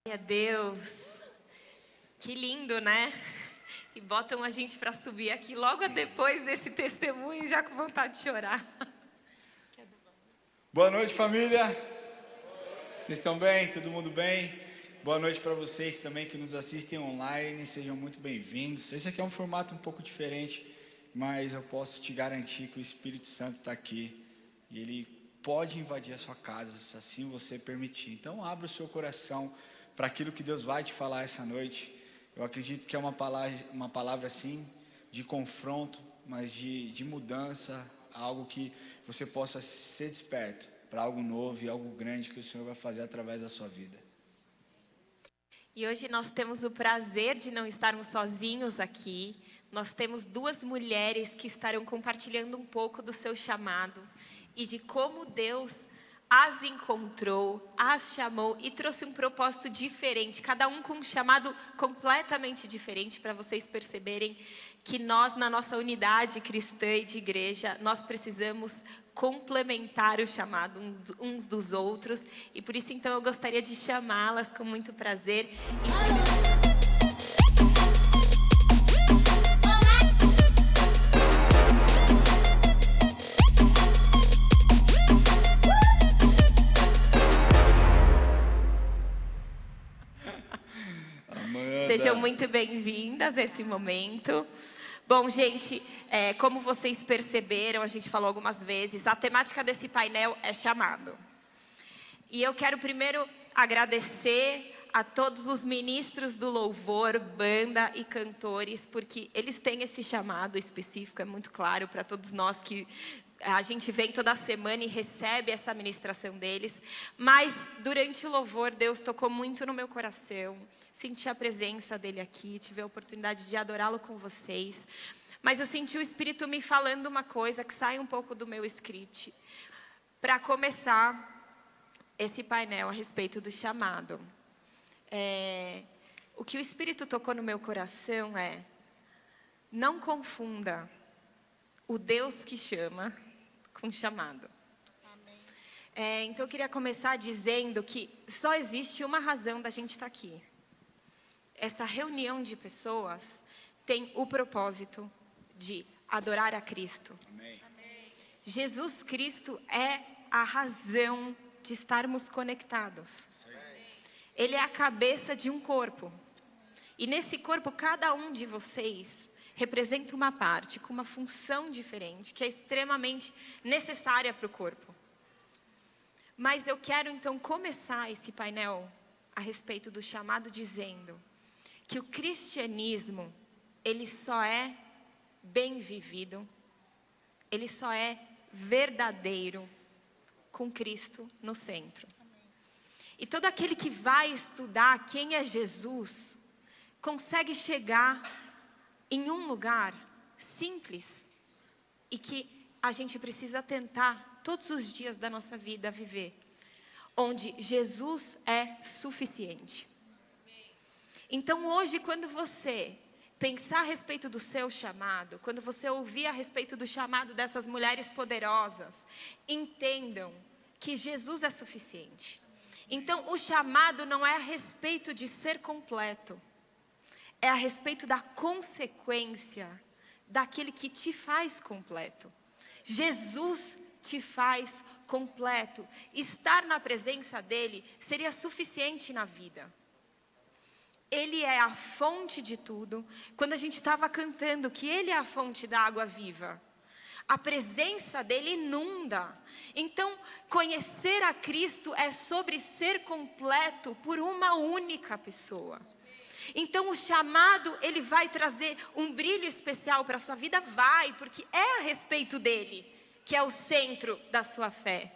Glória a Deus, que lindo, né? E botam a gente para subir aqui logo depois desse testemunho, já com vontade de chorar. Boa noite, família. Vocês estão bem? Todo mundo bem? Boa noite para vocês também que nos assistem online. Sejam muito bem-vindos. Esse aqui é um formato um pouco diferente, mas eu posso te garantir que o Espírito Santo está aqui e ele pode invadir a sua casa, se assim você permitir. Então, abra o seu coração para aquilo que Deus vai te falar essa noite. Eu acredito que é uma palavra assim, de confronto, mas de mudança, algo que você possa ser desperto para algo novo e algo grande que o Senhor vai fazer através da sua vida. E hoje nós temos o prazer de não estarmos sozinhos aqui. Nós temos duas mulheres que estarão compartilhando um pouco do seu chamado e de como Deus as encontrou, as chamou e trouxe um propósito diferente, cada um com um chamado completamente diferente, para vocês perceberem que nós, na nossa unidade cristã e de igreja, nós precisamos complementar o chamado uns dos outros, e por isso então eu gostaria de chamá-las com muito prazer. Sejam muito bem-vindas a esse momento. Bom, gente, como vocês perceberam, a gente falou algumas vezes, a temática desse painel é chamado. E eu quero primeiro agradecer a todos os ministros do louvor, banda e cantores, porque eles têm esse chamado específico, é muito claro para todos nós que a gente vem toda semana e recebe essa ministração deles. Mas durante o louvor, Deus tocou muito no meu coração. Senti a presença dele aqui, tive a oportunidade de adorá-lo com vocês. Mas eu senti o Espírito me falando uma coisa que sai um pouco do meu script. Para começar esse painel a respeito do chamado. O que o Espírito tocou no meu coração é: não confunda o Deus que chama com chamado. Então eu queria começar dizendo que só existe uma razão da gente estar aqui. Essa reunião de pessoas tem o propósito de adorar a Cristo. Amém. Jesus Cristo é a razão de estarmos conectados. Ele é a cabeça de um corpo. E nesse corpo, cada um de vocês representa uma parte com uma função diferente, que é extremamente necessária para o corpo. Mas eu quero então começar esse painel a respeito do chamado dizendo que o cristianismo, ele só é bem vivido, ele só é verdadeiro com Cristo no centro. E todo aquele que vai estudar quem é Jesus, consegue chegar em um lugar simples e que a gente precisa tentar todos os dias da nossa vida viver, onde Jesus é suficiente. Então hoje, quando você pensar a respeito do seu chamado, quando você ouvir a respeito do chamado dessas mulheres poderosas, entendam que Jesus é suficiente. Então o chamado não é a respeito de ser completo, é a respeito da consequência daquele que te faz completo. Jesus te faz completo. Estar na presença dele seria suficiente na vida. Ele é a fonte de tudo. Quando a gente estava cantando que ele é a fonte da água viva, a presença dele inunda. Então, conhecer a Cristo é sobre ser completo por uma única pessoa. Então o chamado, ele vai trazer um brilho especial para a sua vida? Vai, porque é a respeito dele, que é o centro da sua fé.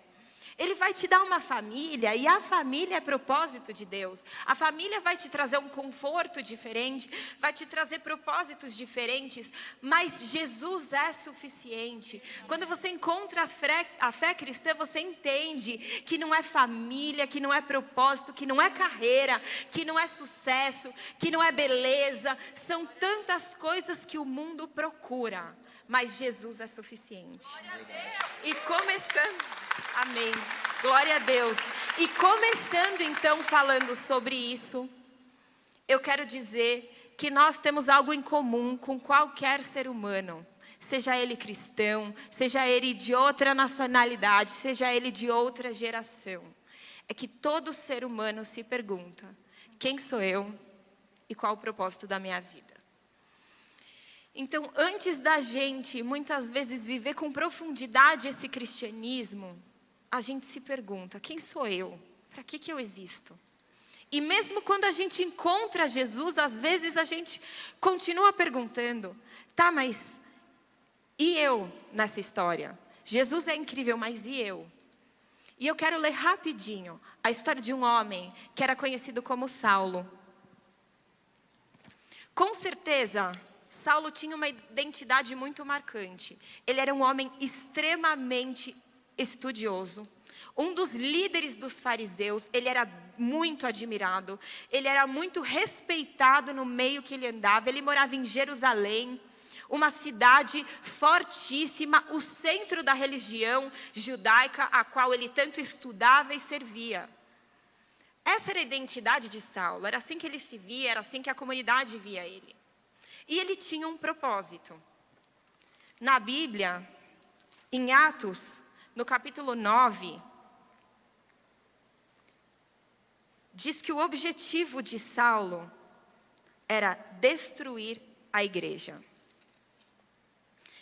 Ele vai te dar uma família, e a família é propósito de Deus. A família vai te trazer um conforto diferente, vai te trazer propósitos diferentes, mas Jesus é suficiente. Quando você encontra a fé cristã, você entende que não é família, que não é propósito, que não é carreira, que não é sucesso, que não é beleza. São tantas coisas que o mundo procura, mas Jesus é suficiente. E começando... Amém. Glória a Deus. E começando então falando sobre isso, eu quero dizer que nós temos algo em comum com qualquer ser humano. Seja ele cristão, seja ele de outra nacionalidade, seja ele de outra geração. É que todo ser humano se pergunta: quem sou eu e qual o propósito da minha vida? Então, antes da gente, muitas vezes, viver com profundidade esse cristianismo, a gente se pergunta: quem sou eu? Para que eu existo? E mesmo quando a gente encontra Jesus, às vezes a gente continua perguntando: tá, mas e eu nessa história? Jesus é incrível, mas e eu? E eu quero ler rapidinho a história de um homem que era conhecido como Saulo. Com certeza, Saulo tinha uma identidade muito marcante. Ele era um homem extremamente estudioso. Um dos líderes dos fariseus, ele era muito admirado. Ele era muito respeitado no meio que ele andava. Ele morava em Jerusalém, uma cidade fortíssima, o centro da religião judaica, a qual ele tanto estudava e servia. Essa era a identidade de Saulo, era assim que ele se via, era assim que a comunidade via ele. E ele tinha um propósito. Na Bíblia, em Atos, no capítulo 9, diz que o objetivo de Saulo era destruir a igreja.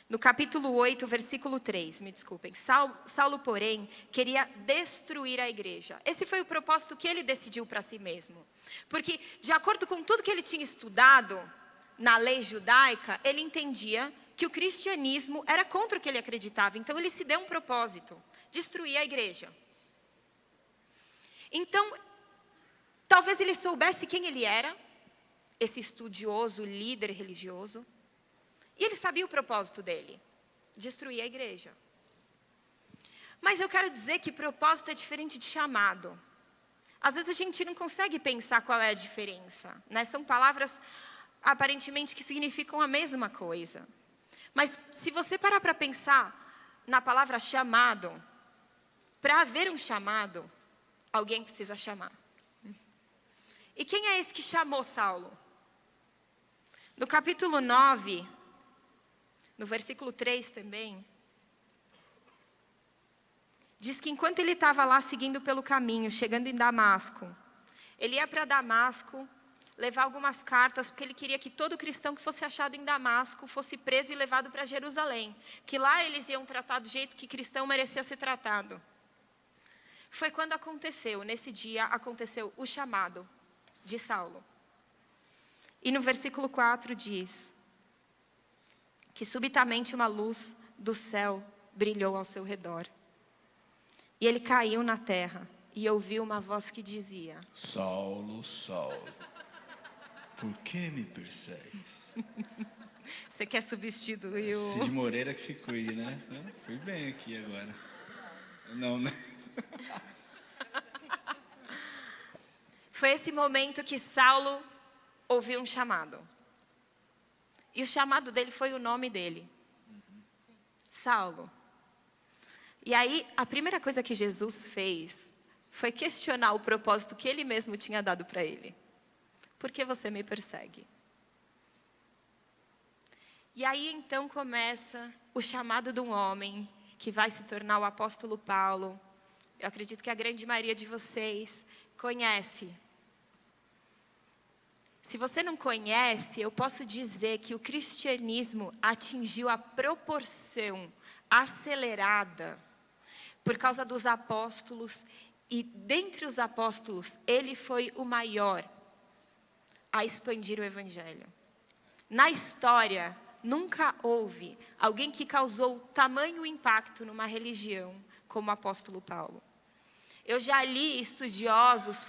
No capítulo 8, versículo 3, me desculpem. Saulo, porém, queria destruir a igreja. Esse foi o propósito que ele decidiu para si mesmo. Porque, de acordo com tudo que ele tinha estudado na lei judaica, ele entendia que o cristianismo era contra o que ele acreditava. Então, ele se deu um propósito: destruir a igreja. Então, talvez ele soubesse quem ele era, esse estudioso, líder religioso. E ele sabia o propósito dele: destruir a igreja. Mas eu quero dizer que propósito é diferente de chamado. Às vezes a gente não consegue pensar qual é a diferença, né? São palavras aparentemente que significam a mesma coisa. Mas se você parar para pensar na palavra chamado, para haver um chamado, alguém precisa chamar. E quem é esse que chamou Saulo? No capítulo 9, no versículo 3 também, diz que enquanto ele estava lá seguindo pelo caminho, chegando em Damasco, ele ia para Damasco levar algumas cartas, porque ele queria que todo cristão que fosse achado em Damasco fosse preso e levado para Jerusalém, que lá eles iam tratar do jeito que cristão merecia ser tratado. Foi quando aconteceu, nesse dia aconteceu o chamado de Saulo. E no versículo 4 diz que subitamente uma luz do céu brilhou ao seu redor. E ele caiu na terra e ouviu uma voz que dizia: Saulo, Saulo, por que me persegues? Você quer substituir o... Cid Moreira que se cuide, né? Fui bem aqui agora. Não, né? Foi esse momento que Saulo ouviu um chamado. E o chamado dele foi o nome dele. Saulo. E aí, a primeira coisa que Jesus fez foi questionar o propósito que ele mesmo tinha dado para ele. Por que você me persegue? E aí, então, começa o chamado de um homem que vai se tornar o apóstolo Paulo. Eu acredito que a grande maioria de vocês conhece. Se você não conhece, eu posso dizer que o cristianismo atingiu a proporção acelerada por causa dos apóstolos, e dentre os apóstolos, ele foi o maior a expandir o evangelho. Na história, nunca houve alguém que causou tamanho impacto numa religião como o apóstolo Paulo. Eu já li estudiosos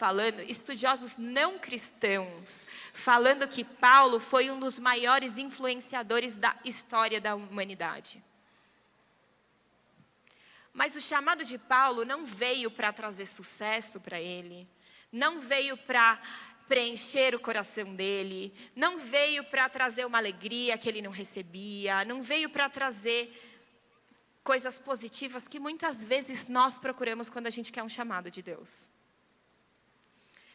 não cristãos, falando que Paulo foi um dos maiores influenciadores da história da humanidade. Mas o chamado de Paulo não veio para trazer sucesso para ele, não veio para preencher o coração dele, não veio para trazer uma alegria que ele não recebia, não veio para trazer coisas positivas que muitas vezes nós procuramos quando a gente quer um chamado de Deus.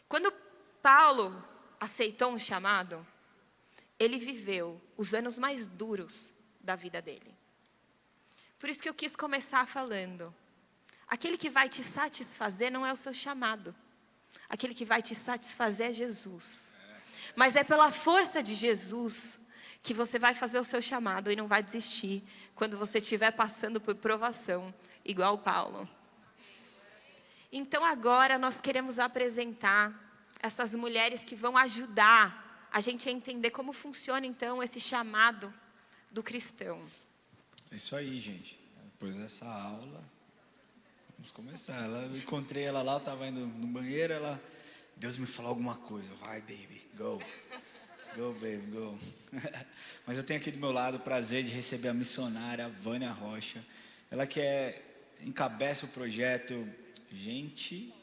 Quando Paulo aceitou um chamado, ele viveu os anos mais duros da vida dele. Por isso que eu quis começar falando, aquele que vai te satisfazer não é o seu chamado. Aquele que vai te satisfazer é Jesus. Mas é pela força de Jesus que você vai fazer o seu chamado e não vai desistir quando você estiver passando por provação, igual Paulo. Então agora nós queremos apresentar essas mulheres que vão ajudar a gente a entender como funciona então esse chamado do cristão. É isso aí, gente. Depois dessa aula, vamos começar. Eu encontrei ela lá, eu estava indo no banheiro, Deus me falou alguma coisa. Vai, baby, go. Go, baby, go. Mas eu tenho aqui do meu lado o prazer de receber a missionária Vânia Rocha. Ela que encabeça o projeto Gente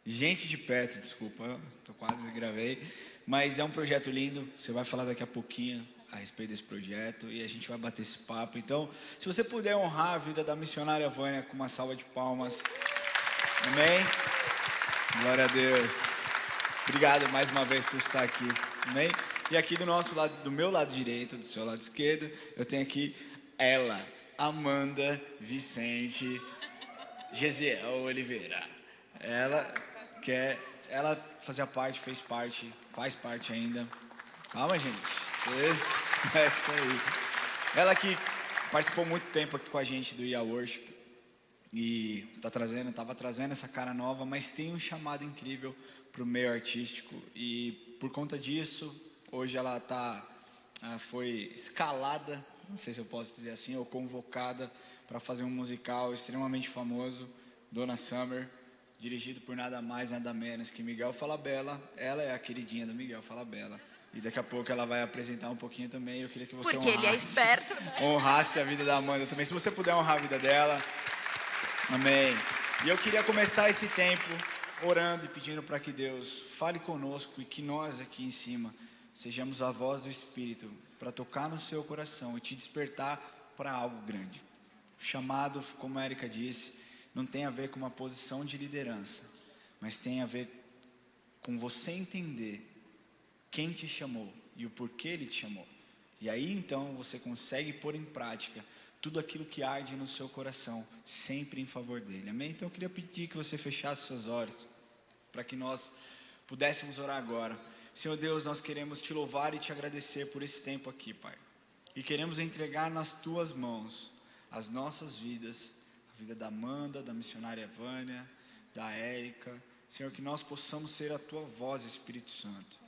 de Perto, desculpa, quase gravei. Mas é um projeto lindo, você vai falar daqui a pouquinho a respeito desse projeto e a gente vai bater esse papo. Então, se você puder honrar a vida da missionária Vânia com uma salva de palmas. Amém? Glória a Deus. Obrigado mais uma vez por estar aqui. Amém? E aqui do nosso lado, do meu lado direito, do seu lado esquerdo, eu tenho aqui ela, Amanda Vicente Gesiel Oliveira. Ela faz parte ainda. Calma, gente. É isso aí. Ela que participou muito tempo aqui com a gente do IA Worship e estava trazendo essa cara nova, mas tem um chamado incrível para o meio artístico e por conta disso, hoje ela foi escalada, não sei se eu posso dizer assim, ou convocada para fazer um musical extremamente famoso, Donna Summer, dirigido por nada mais, nada menos que Miguel Falabella. Ela é a queridinha do Miguel Falabella. E daqui a pouco ela vai apresentar um pouquinho também. Eu queria que você Porque ele é esperto, né? honrasse a vida da Amanda também. Se você puder honrar a vida dela. Amém. E eu queria começar esse tempo orando e pedindo para que Deus fale conosco e que nós aqui em cima sejamos a voz do Espírito para tocar no seu coração e te despertar para algo grande. O chamado, como a Erika disse, não tem a ver com uma posição de liderança, mas tem a ver com você entender quem te chamou e o porquê ele te chamou. E aí então você consegue pôr em prática tudo aquilo que arde no seu coração, sempre em favor dele. Amém? Então eu queria pedir que você fechasse seus olhos, para que nós pudéssemos orar agora. Senhor Deus, nós queremos te louvar e te agradecer por esse tempo aqui, Pai. E queremos entregar nas tuas mãos as nossas vidas, a vida da Amanda, da missionária Vânia, da Érica. Senhor, que nós possamos ser a tua voz, Espírito Santo.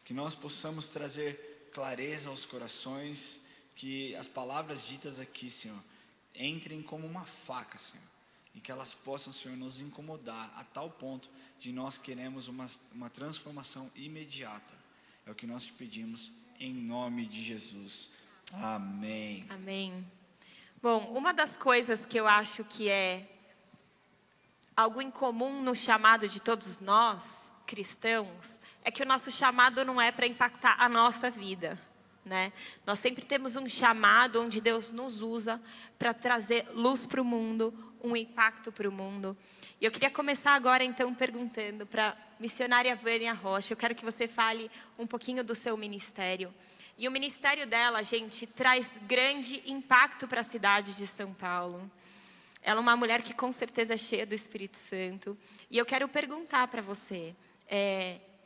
Que nós possamos trazer clareza aos corações, que as palavras ditas aqui, Senhor, entrem como uma faca, Senhor, e que elas possam, Senhor, nos incomodar a tal ponto de nós queremos uma transformação imediata. É o que nós te pedimos em nome de Jesus. Amém. Amém. Bom, uma das coisas que eu acho que é algo em comum no chamado de todos nós, cristãos, é que o nosso chamado não é para impactar a nossa vida, né? Nós sempre temos um chamado onde Deus nos usa para trazer luz para o mundo, um impacto para o mundo. E eu queria começar agora então perguntando para a missionária Vânia Rocha, eu quero que você fale um pouquinho do seu ministério. E o ministério dela, gente, traz grande impacto para a cidade de São Paulo. Ela é uma mulher que com certeza é cheia do Espírito Santo. E eu quero perguntar para você,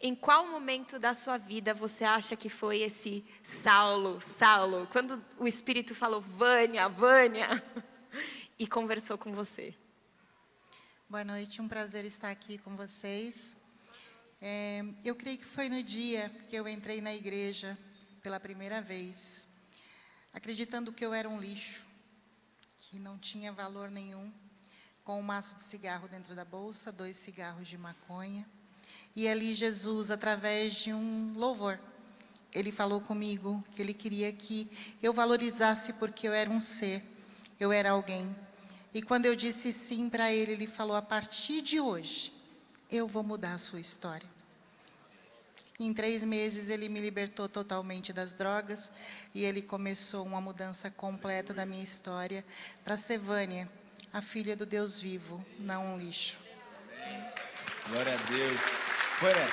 em qual momento da sua vida você acha que foi esse Saulo, quando o Espírito falou, Vânia, e conversou com você? Boa noite, um prazer estar aqui com vocês. Eu creio que foi no dia que eu entrei na igreja pela primeira vez, acreditando que eu era um lixo, que não tinha valor nenhum, com um maço de cigarro dentro da bolsa, 2 cigarros de maconha. E ali Jesus, através de um louvor, Ele falou comigo que Ele queria que eu valorizasse porque eu era um ser, eu era alguém. E quando eu disse sim para Ele, Ele falou, a partir de hoje, eu vou mudar a sua história. Em 3 meses, ele me libertou totalmente das drogas e ele começou uma mudança completa da minha história para ser Vânia, a filha do Deus vivo, não um lixo. Glória a Deus. Vânia,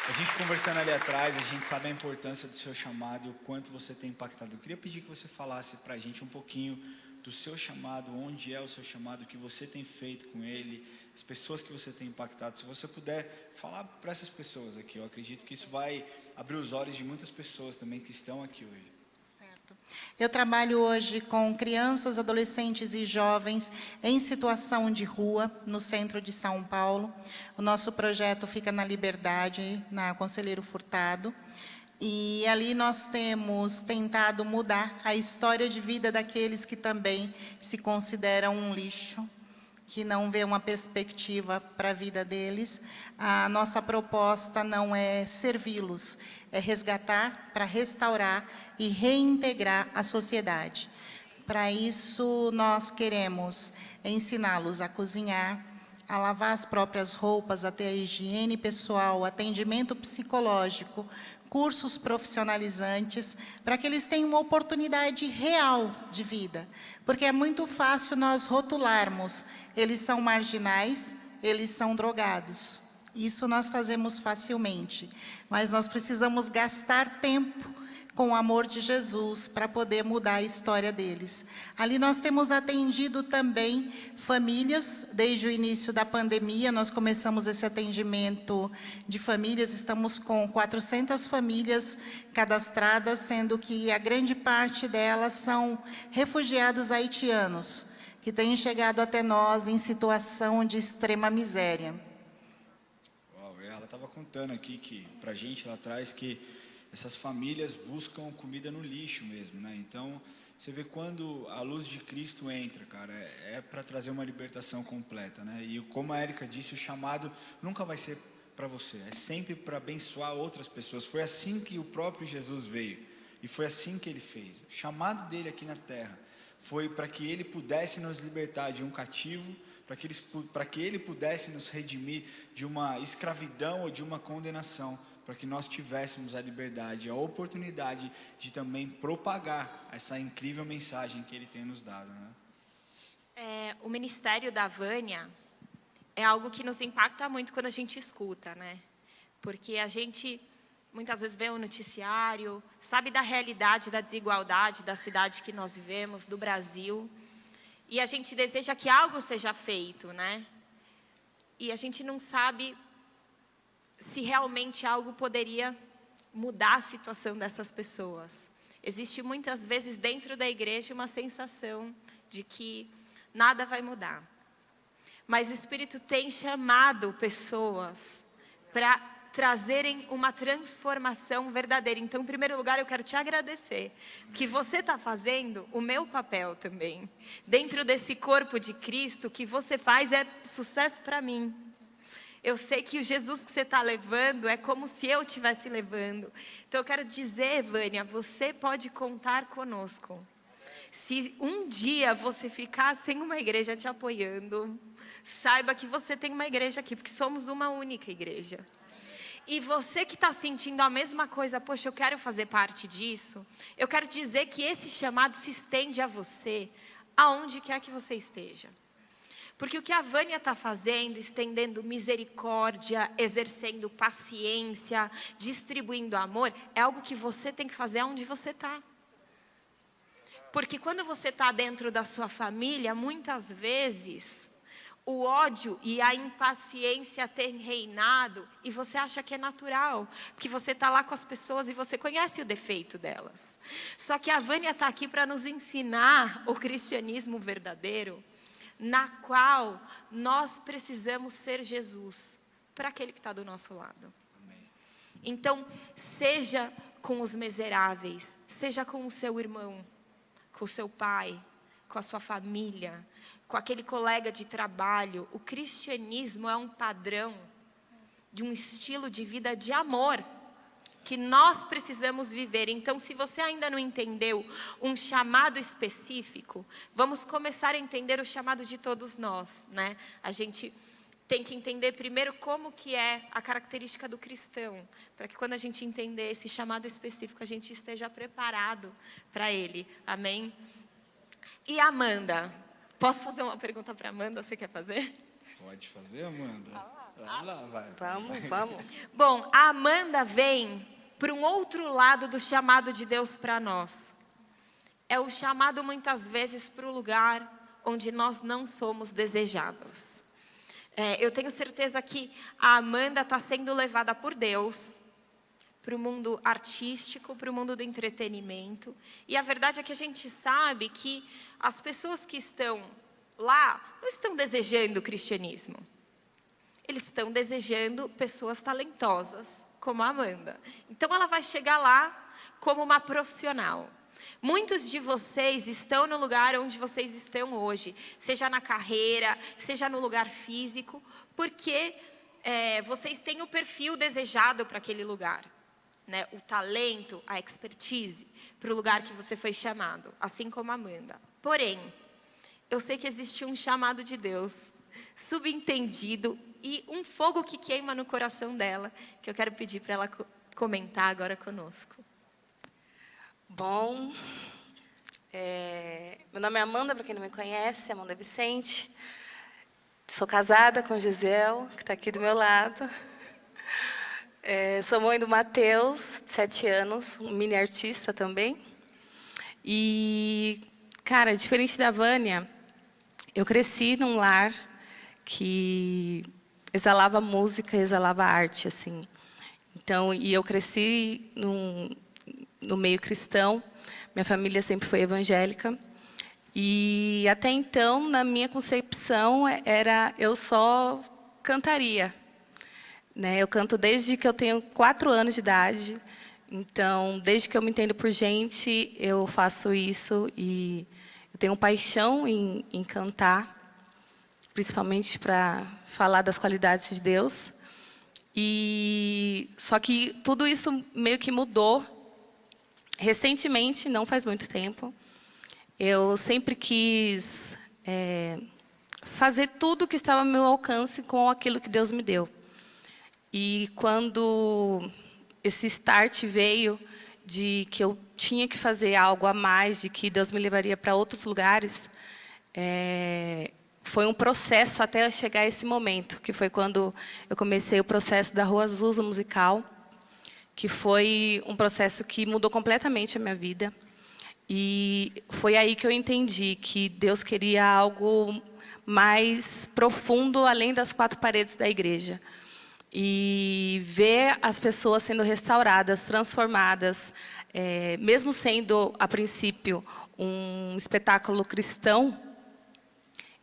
a gente conversando ali atrás, a gente sabe a importância do seu chamado e o quanto você tem impactado. Eu queria pedir que você falasse para a gente um pouquinho do seu chamado, onde é o seu chamado, o que você tem feito com ele, as pessoas que você tem impactado. Se você puder falar para essas pessoas aqui, eu acredito que isso vai abrir os olhos de muitas pessoas também que estão aqui hoje. Certo. Eu trabalho hoje com crianças, adolescentes e jovens em situação de rua, no centro de São Paulo. O nosso projeto fica na Liberdade, na Conselheiro Furtado. E ali nós temos tentado mudar a história de vida daqueles que também se consideram um lixo, que não vê uma perspectiva para a vida deles. A nossa proposta não é servi-los, é resgatar para restaurar e reintegrar a sociedade. Para isso, nós queremos ensiná-los a cozinhar, a lavar as próprias roupas, a ter a higiene pessoal, atendimento psicológico, cursos profissionalizantes, para que eles tenham uma oportunidade real de vida. Porque é muito fácil nós rotularmos, eles são marginais, eles são drogados. Isso nós fazemos facilmente, mas nós precisamos gastar tempo com o amor de Jesus para poder mudar a história deles. Ali nós temos atendido também famílias, desde o início da pandemia, nós começamos esse atendimento de famílias, estamos com 400 famílias cadastradas, sendo que a grande parte delas são refugiados haitianos, que têm chegado até nós em situação de extrema miséria. Uau, ela estava contando aqui para a gente lá atrás que essas famílias buscam comida no lixo mesmo, né? Então, você vê quando a luz de Cristo entra, cara, é para trazer uma libertação completa, né? E como a Érica disse, o chamado nunca vai ser para você, é sempre para abençoar outras pessoas. Foi assim que o próprio Jesus veio e foi assim que ele fez. O chamado dele aqui na terra foi para que ele pudesse nos libertar de um cativo, para que ele pudesse nos redimir de uma escravidão ou de uma condenação, para que nós tivéssemos a liberdade, a oportunidade de também propagar essa incrível mensagem que ele tem nos dado, né? O ministério da Vânia é algo que nos impacta muito quando a gente escuta, né? Porque a gente muitas vezes vê o noticiário, sabe da realidade da desigualdade da cidade que nós vivemos, do Brasil, e a gente deseja que algo seja feito, né? E a gente não sabe se realmente algo poderia mudar a situação dessas pessoas. Existe muitas vezes dentro da igreja uma sensação de que nada vai mudar. Mas o Espírito tem chamado pessoas para trazerem uma transformação verdadeira. Então, em primeiro lugar, eu quero te agradecer, que você está fazendo o meu papel também. Dentro desse corpo de Cristo, o que você faz é sucesso para mim. Eu sei que o Jesus que você está levando é como se eu estivesse levando. Então, eu quero dizer, Vânia, você pode contar conosco. Se um dia você ficar sem uma igreja te apoiando, saiba que você tem uma igreja aqui, porque somos uma única igreja. E você que está sentindo a mesma coisa, poxa, eu quero fazer parte disso, eu quero dizer que esse chamado se estende a você, aonde quer que você esteja. Porque o que a Vânia está fazendo, estendendo misericórdia, exercendo paciência, distribuindo amor, é algo que você tem que fazer onde você está. Porque quando você está dentro da sua família, muitas vezes o ódio e a impaciência têm reinado e você acha que é natural, porque você está lá com as pessoas e você conhece o defeito delas. Só que a Vânia está aqui para nos ensinar o cristianismo verdadeiro, na qual nós precisamos ser Jesus para aquele que está do nosso lado. Amém. Então, seja com os miseráveis, seja com o seu irmão, com o seu pai, com a sua família, com aquele colega de trabalho. O cristianismo é um padrão de um estilo de vida de amor que nós precisamos viver. Então, se você ainda não entendeu um chamado específico, vamos começar a entender o chamado de todos nós, né? A gente tem que entender primeiro como que é a característica do cristão, para que quando a gente entender esse chamado específico, a gente esteja preparado para ele. Amém? E Amanda? Posso fazer uma pergunta para Amanda? Você quer fazer? Pode fazer, Amanda. Vai lá, vai. Vamos. Bom, a Amanda vem para um outro lado do chamado de Deus para nós. É o chamado muitas vezes para o lugar onde nós não somos desejados. Eu tenho certeza que a Amanda está sendo levada por Deus para o mundo artístico, para o mundo do entretenimento. E a verdade é que a gente sabe que as pessoas que estão lá não estão desejando o cristianismo. Eles estão desejando pessoas talentosas, como a Amanda. Então, ela vai chegar lá como uma profissional. Muitos de vocês estão no lugar onde vocês estão hoje, seja na carreira, seja no lugar físico, porque vocês têm o perfil desejado para aquele lugar, né? O talento, a expertise para o lugar que você foi chamado, assim como a Amanda. Porém, eu sei que existe um chamado de Deus, subentendido, e um fogo que queima no coração dela, que eu quero pedir para ela comentar agora conosco. Bom, meu nome é Amanda, para quem não me conhece, Amanda Vicente. Sou casada com o Gisel, que está aqui do meu lado. Sou mãe do Matheus, de 7 anos, um mini artista também. E, cara, diferente da Vânia, eu cresci num lar que exalava música, exalava arte, assim. Então, e eu cresci no meio cristão. Minha família sempre foi evangélica. E até então, na minha concepção, eu só cantaria, né? Eu canto desde que eu tenho 4 anos de idade. Então, desde que eu me entendo por gente, eu faço isso e eu tenho paixão em cantar, principalmente para falar das qualidades de Deus. E só que tudo isso meio que mudou recentemente, não faz muito tempo. Eu sempre quis fazer tudo que estava ao meu alcance com aquilo que Deus me deu. E quando esse start veio de que eu tinha que fazer algo a mais, de que Deus me levaria para outros lugares, foi um processo até eu chegar a esse momento, que foi quando eu comecei o processo da Rua Azusa musical, que foi um processo que mudou completamente a minha vida. E foi aí que eu entendi que Deus queria algo mais profundo, além das 4 paredes da igreja. E ver as pessoas sendo restauradas, transformadas, mesmo sendo, a princípio, um espetáculo cristão,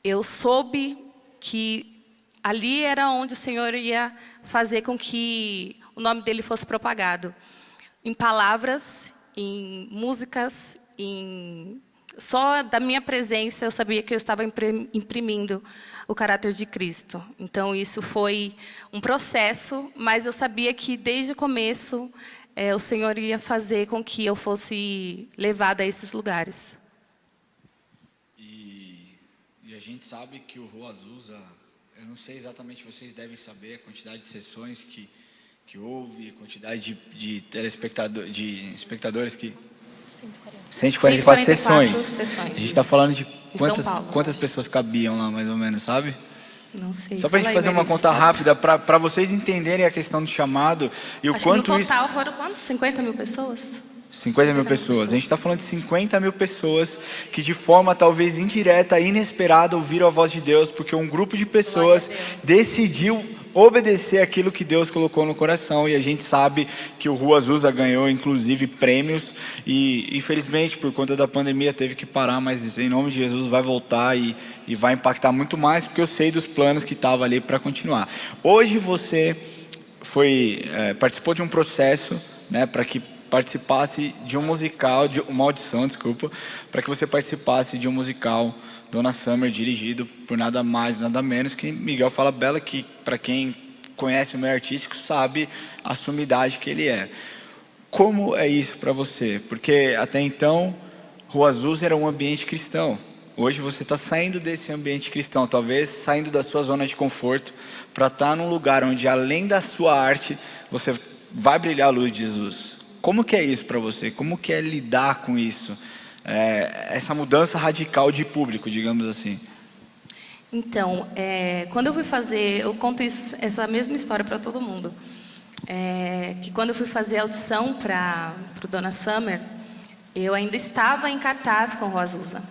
eu soube que ali era onde o Senhor ia fazer com que o nome dele fosse propagado. Em palavras, em músicas, só da minha presença eu sabia que eu estava imprimindo o caráter de Cristo. Então isso foi um processo, mas eu sabia que desde o começo o Senhor ia fazer com que eu fosse levada a esses lugares. E a gente sabe que o Rua Azusa, eu não sei exatamente, vocês devem saber a quantidade de sessões que houve, a quantidade de telespectadores, de espectadores que... 144 sessões. A gente está falando de quantas pessoas cabiam lá, mais ou menos, sabe? Não sei. Só para a gente fazer uma conta rápida, para vocês entenderem a questão do chamado e o Acho quanto que no total foram quantos? 50 mil pessoas? 50 mil pessoas. A gente está falando de 50 mil pessoas que de forma talvez indireta, inesperada, ouviram a voz de Deus, porque um grupo de pessoas decidiu obedecer aquilo que Deus colocou no coração. E a gente sabe que o Rua Azusa ganhou inclusive prêmios e infelizmente por conta da pandemia teve que parar, mas em nome de Jesus vai voltar e vai impactar muito mais, porque eu sei dos planos que estavam ali para continuar. Hoje você participou de um processo, né, para que participasse de um musical, de uma audição, para que você participasse de um musical Donna Summer, dirigido por nada mais, nada menos que Miguel Falabella, que para quem conhece o meio artístico sabe a sumidade que ele é. Como é isso para você? Porque até então Rua Azusa era um ambiente cristão. hoje você está saindo desse ambiente cristão, talvez saindo da sua zona de conforto, para estar num lugar onde, além da sua arte, você vai brilhar a luz de Jesus. Como que é isso para você? Como que é lidar com isso? Essa mudança radical de público, digamos assim. Então, quando eu fui fazer, eu conto essa mesma história para todo mundo. Que quando eu fui fazer a audição para o Donna Summer, eu ainda estava em cartaz com o Rua Azusa.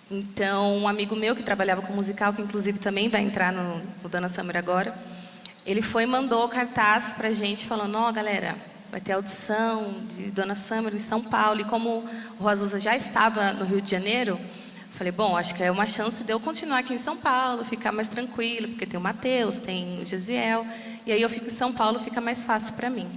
Então, um amigo meu que trabalhava com musical, que inclusive também vai entrar no Donna Summer agora, ele foi e mandou cartaz para a gente falando: ó, galera, vai ter audição de Donna Summer em São Paulo. E como o Rua Azusa já estava no Rio de Janeiro, falei, bom, acho que é uma chance de eu continuar aqui em São Paulo, ficar mais tranquilo, porque tem o Mateus, tem o Gesiel, e aí eu fico em São Paulo, fica mais fácil para mim.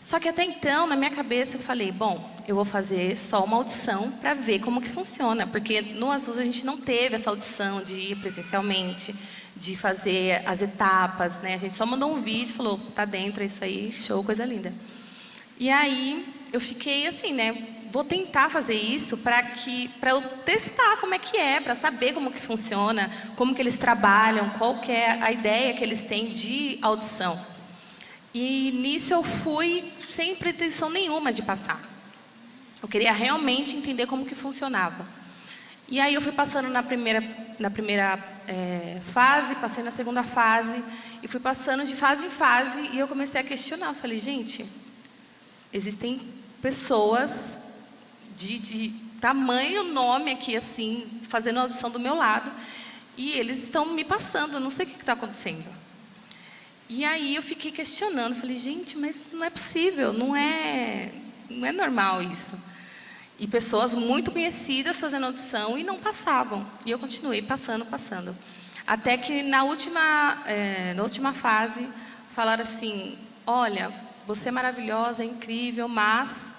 Só que até então, na minha cabeça, eu falei, bom, eu vou fazer só uma audição para ver como que funciona, porque no Azusa a gente não teve essa audição de ir presencialmente, de fazer as etapas, né? A gente só mandou um vídeo, falou, tá dentro, é isso aí, show, coisa linda. E aí eu fiquei assim, né? Vou tentar fazer isso para eu testar como é que para saber como que funciona, como que eles trabalham, qual que é a ideia que eles têm de audição. E nisso eu fui sem pretensão nenhuma de passar. Eu queria realmente entender como que funcionava. E aí eu fui passando na primeira fase, passei na segunda fase, e fui passando de fase em fase, e eu comecei a questionar. Eu falei, gente, existem pessoas de tamanho nome aqui, assim, fazendo audição do meu lado, e eles estão me passando, eu não sei o que está acontecendo. E aí eu fiquei questionando, falei, gente, mas não é possível, não é normal isso. E pessoas muito conhecidas fazendo audição e não passavam. E eu continuei passando. Até que na última fase, falaram assim, olha, você é maravilhosa, é incrível, mas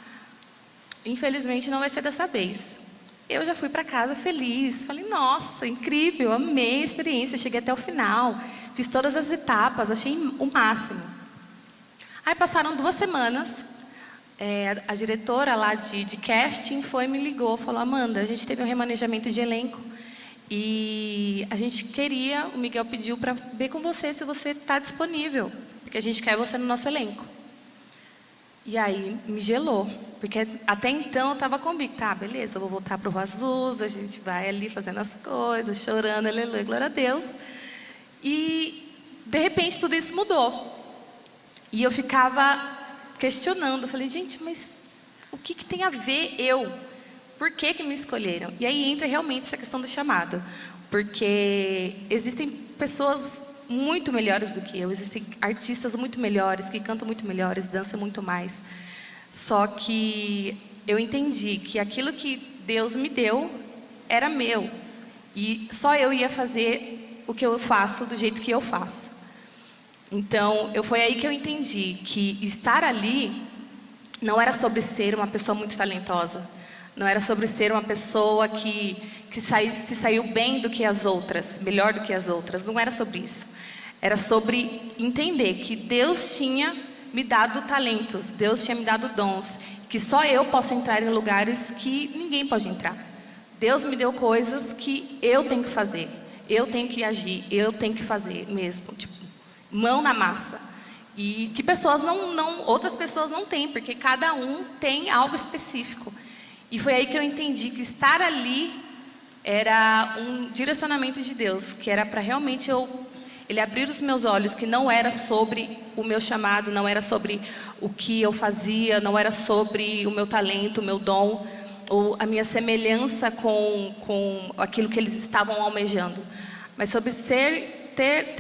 infelizmente não vai ser dessa vez. Eu já fui para casa feliz, falei, nossa, incrível, amei a experiência, cheguei até o final, fiz todas as etapas, achei o máximo. Aí passaram 2 semanas, a diretora lá de casting me ligou, falou, Amanda, a gente teve um remanejamento de elenco e a gente queria, o Miguel pediu para ver com você se você está disponível, porque a gente quer você no nosso elenco. E aí me gelou, porque até então eu estava convicta, beleza, eu vou voltar para o Rua Azusa, a gente vai ali fazendo as coisas, chorando, aleluia, glória a Deus. E, de repente, tudo isso mudou. E eu ficava questionando, falei, gente, mas o que tem a ver eu? Por que me escolheram? E aí entra realmente essa questão do chamado, porque existem pessoas muito melhores do que eu, existem artistas muito melhores, que cantam muito melhores, dançam muito mais. Só que eu entendi que aquilo que Deus me deu era meu. E só eu ia fazer o que eu faço do jeito que eu faço. Então, foi aí que eu entendi que estar ali não era sobre ser uma pessoa muito talentosa. Não era sobre ser uma pessoa que se saiu bem do que as outras, melhor do que as outras. Não era sobre isso. Era sobre entender que Deus tinha me dado talentos, Deus tinha me dado dons, que só eu posso entrar em lugares que ninguém pode entrar. Deus me deu coisas que eu tenho que fazer, eu tenho que agir, eu tenho que fazer mesmo, tipo, mão na massa. E que outras pessoas não têm, porque cada um tem algo específico. E foi aí que eu entendi que estar ali era um direcionamento de Deus, que era para realmente Ele abrir os meus olhos, que não era sobre o meu chamado, não era sobre o que eu fazia, não era sobre o meu talento, o meu dom, ou a minha semelhança com aquilo que eles estavam almejando, mas sobre ter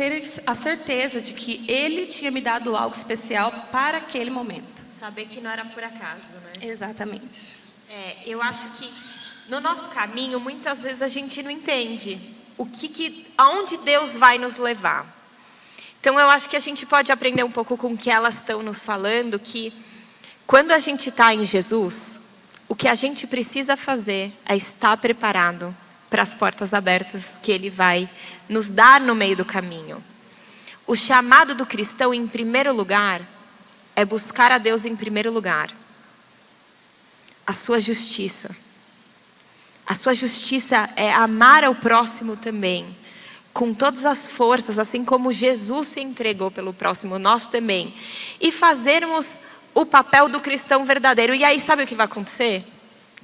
a certeza de que Ele tinha me dado algo especial para aquele momento. Saber que não era por acaso, né? Exatamente. Eu acho que no nosso caminho, muitas vezes a gente não entende aonde Deus vai nos levar. Então eu acho que a gente pode aprender um pouco com o que elas estão nos falando, que quando a gente está em Jesus, o que a gente precisa fazer é estar preparado para as portas abertas que Ele vai nos dar no meio do caminho. O chamado do cristão, em primeiro lugar, é buscar a Deus em primeiro lugar. A sua justiça, A sua justiça é amar ao próximo também, com todas as forças, assim como Jesus se entregou pelo próximo, nós também. E fazermos o papel do cristão verdadeiro. E aí, sabe o que vai acontecer?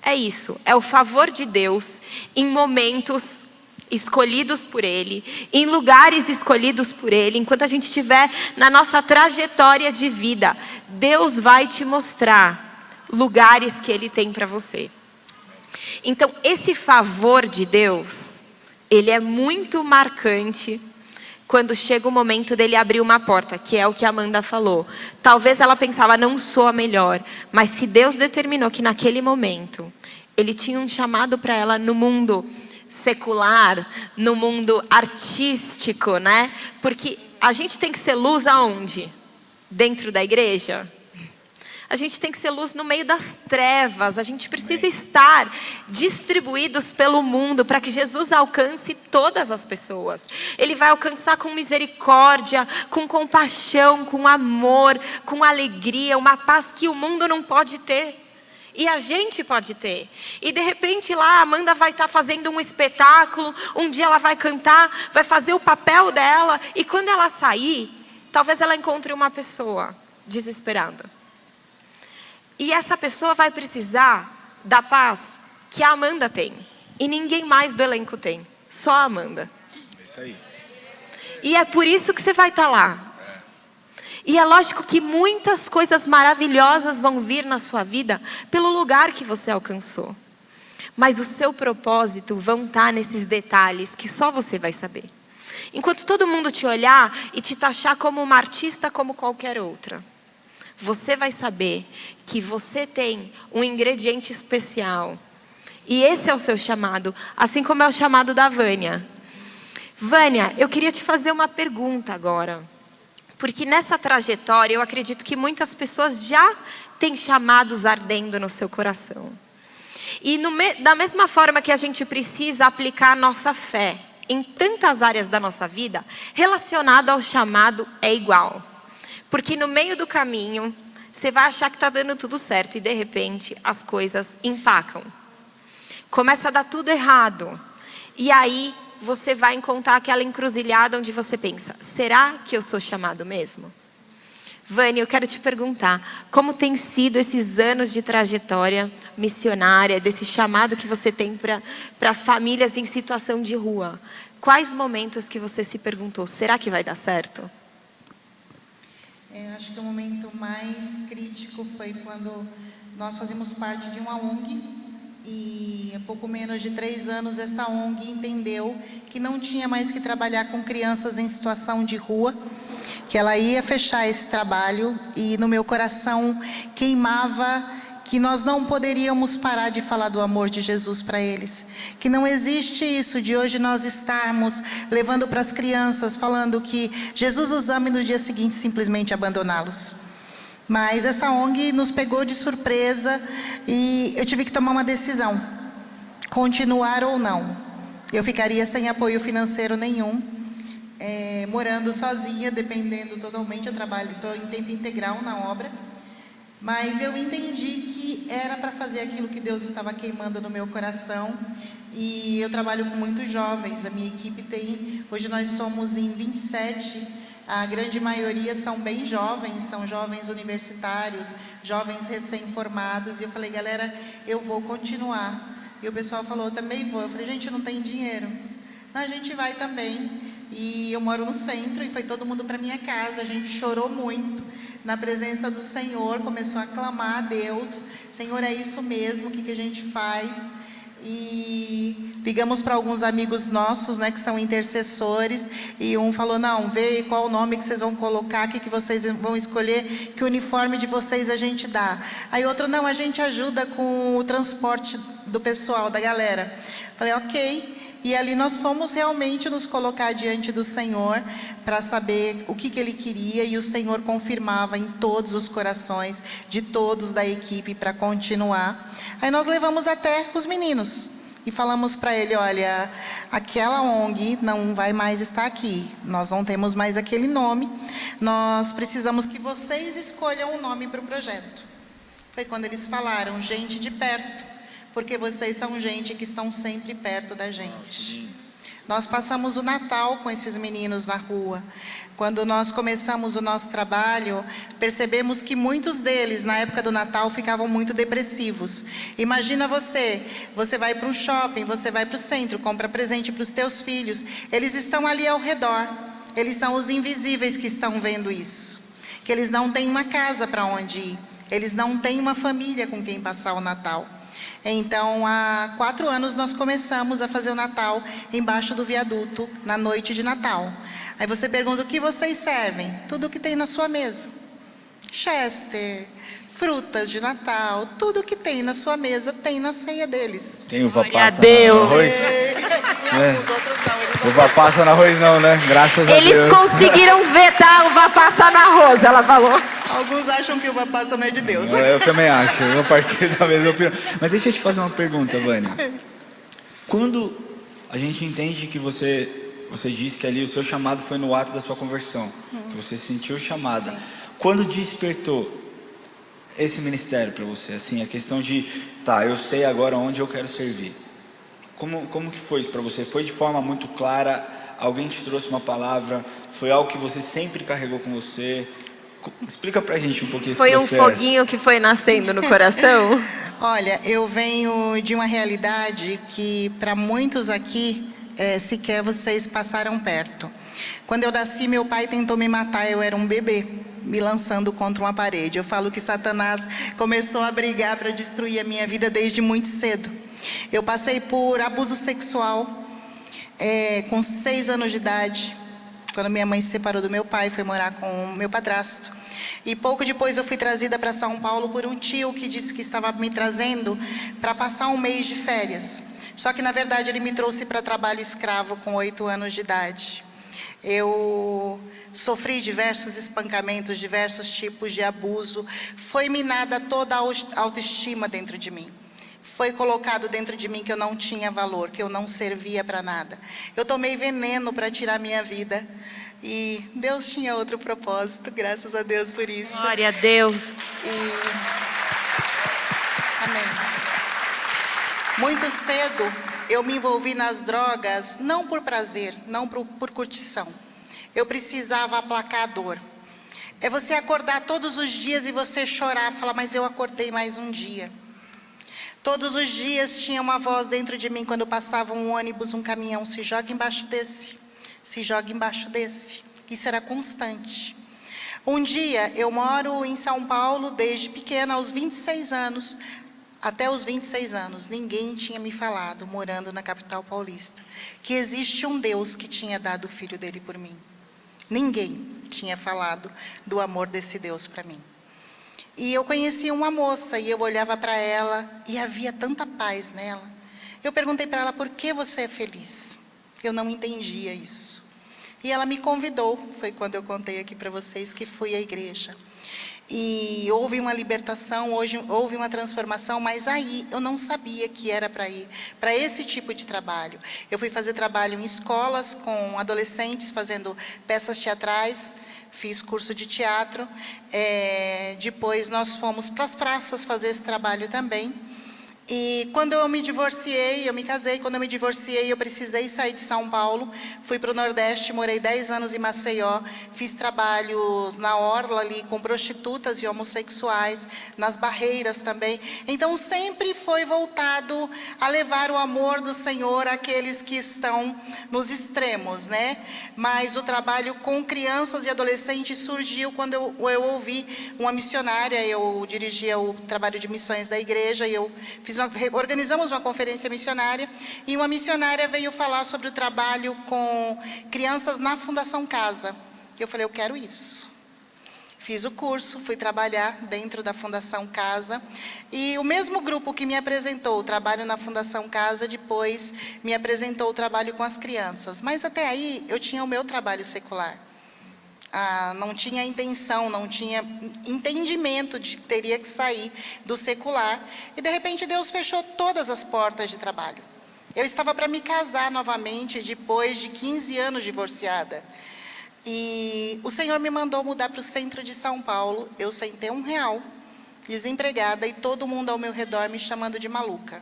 É isso, é o favor de Deus em momentos escolhidos por Ele, em lugares escolhidos por Ele. Enquanto a gente estiver na nossa trajetória de vida, Deus vai te mostrar lugares que Ele tem para você. Então, esse favor de Deus, ele é muito marcante quando chega o momento dele abrir uma porta, que é o que a Amanda falou. Talvez ela pensava, não sou a melhor, mas se Deus determinou que naquele momento Ele tinha um chamado para ela no mundo secular, no mundo artístico, né? Porque a gente tem que ser luz aonde? Dentro da igreja? A gente tem que ser luz no meio das trevas. A gente precisa estar distribuídos pelo mundo para que Jesus alcance todas as pessoas. Ele vai alcançar com misericórdia, com compaixão, com amor, com alegria, uma paz que o mundo não pode ter. E a gente pode ter. E de repente lá a Amanda vai estar fazendo um espetáculo, um dia ela vai cantar, vai fazer o papel dela, e quando ela sair, talvez ela encontre uma pessoa desesperada. E essa pessoa vai precisar da paz que a Amanda tem. E ninguém mais do elenco tem. Só a Amanda. Isso aí. E é por isso que você vai estar lá. E é lógico que muitas coisas maravilhosas vão vir na sua vida pelo lugar que você alcançou. Mas o seu propósito vão estar nesses detalhes que só você vai saber. Enquanto todo mundo te olhar e te taxar como uma artista como qualquer outra, você vai saber que você tem um ingrediente especial. E esse é o seu chamado, assim como é o chamado da Vânia. Vânia, eu queria te fazer uma pergunta agora. Porque nessa trajetória eu acredito que muitas pessoas já têm chamados ardendo no seu coração. E da mesma forma que a gente precisa aplicar a nossa fé em tantas áreas da nossa vida, relacionado ao chamado é igual. Porque no meio do caminho, você vai achar que está dando tudo certo e de repente as coisas empacam. Começa a dar tudo errado. E aí você vai encontrar aquela encruzilhada onde você pensa, será que eu sou chamado mesmo? Vânia, eu quero te perguntar, como tem sido esses anos de trajetória missionária, desse chamado que você tem para as famílias em situação de rua? Quais momentos que você se perguntou, será que vai dar certo? Eu acho que o momento mais crítico foi quando nós fazíamos parte de uma ONG e há pouco menos de 3 anos essa ONG entendeu que não tinha mais que trabalhar com crianças em situação de rua, que ela ia fechar esse trabalho e no meu coração queimava que nós não poderíamos parar de falar do amor de Jesus para eles. Que não existe isso de hoje nós estarmos levando para as crianças, falando que Jesus os ama e no dia seguinte simplesmente abandoná-los. Mas essa ONG nos pegou de surpresa e eu tive que tomar uma decisão. Continuar ou não. Eu ficaria sem apoio financeiro nenhum, morando sozinha, dependendo totalmente. Eu trabalho, estou em tempo integral na obra. Mas eu entendi que era para fazer aquilo que Deus estava queimando no meu coração. E eu trabalho com muitos jovens. A minha equipe tem... Hoje nós somos em 27. A grande maioria são bem jovens. São jovens universitários, jovens recém-formados. E eu falei, galera, eu vou continuar. E o pessoal falou, eu também vou. Eu falei, gente, não tem dinheiro. Não, a gente vai também. E eu moro no centro e foi todo mundo para minha casa. A gente chorou muito na presença do Senhor, começou a clamar a Deus. Senhor, é isso mesmo, o que a gente faz? E ligamos para alguns amigos nossos, né, que são intercessores. E um falou, não, vê qual o nome que vocês vão colocar, o que vocês vão escolher, que uniforme de vocês a gente dá. Aí outro, não, a gente ajuda com o transporte do pessoal, da galera. Falei, ok. E ali nós fomos realmente nos colocar diante do Senhor para saber o que Ele queria. E o Senhor confirmava em todos os corações de todos da equipe para continuar. Aí nós levamos até os meninos e falamos para ele, olha, aquela ONG não vai mais estar aqui. Nós não temos mais aquele nome. Nós precisamos que vocês escolham um nome para o projeto. Foi quando eles falaram, gente de perto. porque vocês são gente que estão sempre perto da gente. Nós passamos o Natal com esses meninos na rua. Quando nós começamos o nosso trabalho, percebemos que muitos deles, na época do Natal, ficavam muito depressivos. Imagina você vai para um shopping, você vai para o centro, compra presente para os teus filhos. Eles estão ali ao redor. Eles são os invisíveis que estão vendo isso. Que eles não têm uma casa para onde ir. Eles não têm uma família com quem passar o Natal. Então, há 4 anos, nós começamos a fazer o Natal embaixo do viaduto, na noite de Natal. Aí você pergunta, o que vocês servem? Tudo o que tem na sua mesa. Chester, frutas de Natal, tudo o que tem na sua mesa tem na ceia deles. Tem uva passa Deus. no arroz? Os outros não, eles não. Uva passa no arroz não, né? Graças a Deus. Eles conseguiram vetar uva passa no arroz, ela falou. Alguns acham que uva passa não é de Deus. Eu também acho, eu partilho da mesma opinião. Mas deixa eu te fazer uma pergunta, Vânia. Quando a gente entende que você disse que ali o seu chamado foi no ato da sua conversão, que você sentiu chamada. Sim. Quando despertou esse ministério para você, assim, a questão de, eu sei agora onde eu quero servir. Como que foi isso para você? Foi de forma muito clara? Alguém te trouxe uma palavra? Foi algo que você sempre carregou com você? Explica pra gente um pouquinho esse processo. Foi um foguinho que foi nascendo no coração? Olha, eu venho de uma realidade que para muitos aqui, sequer vocês passaram perto. Quando eu nasci, meu pai tentou me matar, eu era um bebê, me lançando contra uma parede. Eu falo que Satanás começou a brigar para destruir a minha vida desde muito cedo. Eu passei por abuso sexual com 6 anos de idade. Quando minha mãe se separou do meu pai, foi morar com o meu padrasto. E pouco depois eu fui trazida para São Paulo por um tio que disse que estava me trazendo para passar um mês de férias. Só que, na verdade, ele me trouxe para trabalho escravo com 8 anos de idade. Eu sofri diversos espancamentos, diversos tipos de abuso. Foi minada toda a autoestima dentro de mim. Foi colocado dentro de mim que eu não tinha valor, que eu não servia para nada. Eu tomei veneno para tirar minha vida. E Deus tinha outro propósito, graças a Deus por isso. Glória a Deus. Amém. Muito cedo eu me envolvi nas drogas, não por prazer, não por curtição. Eu precisava aplacar a dor. É você acordar todos os dias e você chorar, falar, mas eu acordei mais um dia. Todos os dias tinha uma voz dentro de mim, quando passava um ônibus, um caminhão, se joga embaixo desse, se joga embaixo desse. Isso era constante. Um dia, eu moro em São Paulo desde pequena, aos 26 anos, até os 26 anos, ninguém tinha me falado, morando na capital paulista, que existe um Deus que tinha dado o filho dele por mim. Ninguém tinha falado do amor desse Deus para mim. E eu conhecia uma moça e eu olhava para ela e havia tanta paz nela. Eu perguntei para ela, por que você é feliz? Eu não entendia isso. E ela me convidou, foi quando eu contei aqui para vocês que fui à igreja. E houve uma libertação, houve uma transformação, mas aí eu não sabia que era para ir para esse tipo de trabalho. Eu fui fazer trabalho em escolas com adolescentes, fazendo peças teatrais, fiz curso de teatro. Depois nós fomos para as praças fazer esse trabalho também. E quando eu me divorciei, eu me casei, quando eu me divorciei, eu precisei sair de São Paulo, fui para o Nordeste, morei 10 anos em Maceió, fiz trabalhos na orla ali com prostitutas e homossexuais, nas barreiras também. Então sempre foi voltado a levar o amor do Senhor àqueles que estão nos extremos, né? Mas o trabalho com crianças e adolescentes surgiu quando eu ouvi uma missionária, eu dirigia o trabalho de missões da igreja e eu organizamos uma conferência missionária e uma missionária veio falar sobre o trabalho com crianças na Fundação Casa. Eu falei, eu quero isso. Fiz o curso, fui trabalhar dentro da Fundação Casa e o mesmo grupo que me apresentou o trabalho na Fundação Casa, depois me apresentou o trabalho com as crianças. Mas até aí eu tinha o meu trabalho secular. Não tinha intenção, não tinha entendimento de que teria que sair do secular. E, de repente, Deus fechou todas as portas de trabalho. Eu estava para me casar novamente, depois de 15 anos divorciada. E o Senhor me mandou mudar para o centro de São Paulo. Eu sem ter R$1, desempregada, e todo mundo ao meu redor me chamando de maluca.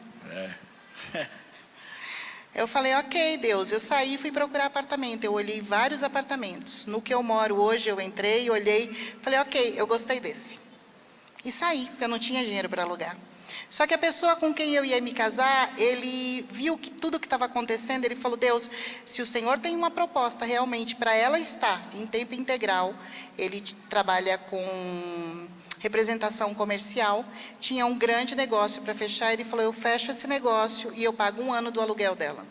Eu falei, ok, Deus, eu saí e fui procurar apartamento. Eu olhei vários apartamentos. No que eu moro hoje, eu entrei, olhei, falei, ok, eu gostei desse. E saí, porque eu não tinha dinheiro para alugar. Só que a pessoa com quem eu ia me casar, ele viu que tudo que estava acontecendo, ele falou, Deus, se o Senhor tem uma proposta realmente para ela estar em tempo integral, ele trabalha com representação comercial, tinha um grande negócio para fechar, ele falou, eu fecho esse negócio e eu pago 1 ano do aluguel dela.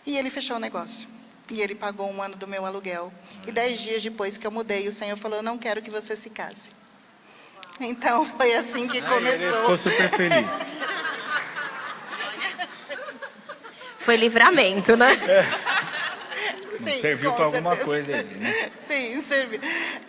E ele fechou o negócio. E ele pagou 1 ano do meu aluguel. E 10 dias depois que eu mudei, o Senhor falou, eu não quero que você se case. Então, foi assim que começou. Ele ficou super feliz. Foi livramento, né? Sim, serviu com para alguma certeza. coisa ele, né? Sim, serviu.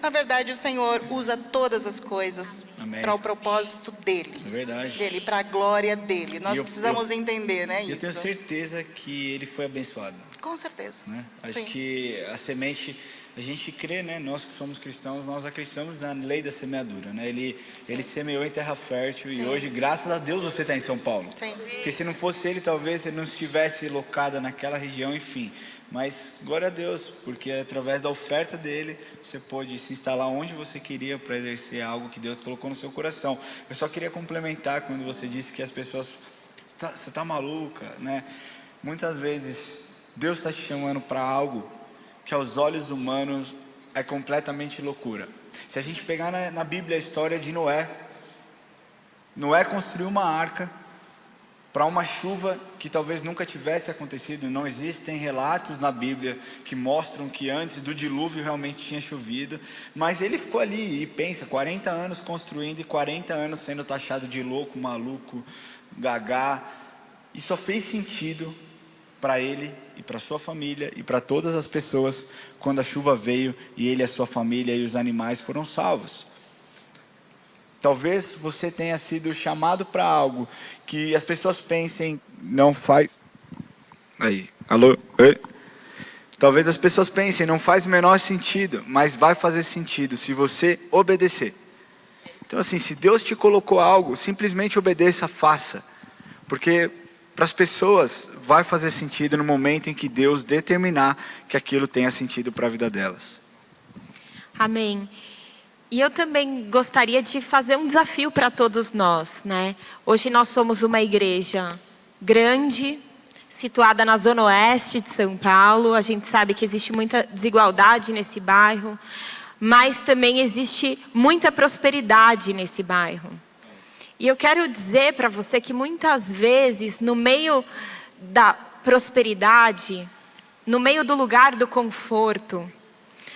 Na verdade, o Senhor usa todas as coisas para o propósito dele. É verdade. Dele, para a glória dele. Nós E precisamos entender, né, Eu isso. tenho certeza que ele foi abençoado. Com certeza. Né? Acho Sim. que a semente, a gente crê, né? Nós que somos cristãos, nós acreditamos na lei da semeadura, né? Ele semeou em terra fértil. Sim. E hoje, graças a Deus, você está em São Paulo. Sim. Porque se não fosse ele, talvez ele não estivesse locado naquela região, enfim. Mas glória a Deus, porque através da oferta dele, você pôde se instalar onde você queria para exercer algo que Deus colocou no seu coração. Eu só queria complementar quando você disse que as pessoas, você está maluca, né? Muitas vezes Deus está te chamando para algo que aos olhos humanos é completamente loucura. Se a gente pegar na Bíblia a história de Noé, Noé construiu uma arca para uma chuva que talvez nunca tivesse acontecido. Não existem relatos na Bíblia que mostram que antes do dilúvio realmente tinha chovido, mas ele ficou ali e pensa, 40 anos construindo e 40 anos sendo taxado de louco, maluco, gagá, e só fez sentido para ele e para sua família e para todas as pessoas quando a chuva veio e ele, a sua família e os animais foram salvos. Talvez você tenha sido chamado para algo que as pessoas pensem, não faz. Aí, alô? Oi? Talvez as pessoas pensem, não faz o menor sentido, mas vai fazer sentido se você obedecer. Então, assim, se Deus te colocou algo, simplesmente obedeça, faça. Porque para as pessoas vai fazer sentido no momento em que Deus determinar que aquilo tenha sentido para a vida delas. Amém. E eu também gostaria de fazer um desafio para todos nós, né? Hoje nós somos uma igreja grande, situada na zona oeste de São Paulo. A gente sabe que existe muita desigualdade nesse bairro, mas também existe muita prosperidade nesse bairro. E eu quero dizer para você que muitas vezes, no meio da prosperidade, no meio do lugar do conforto,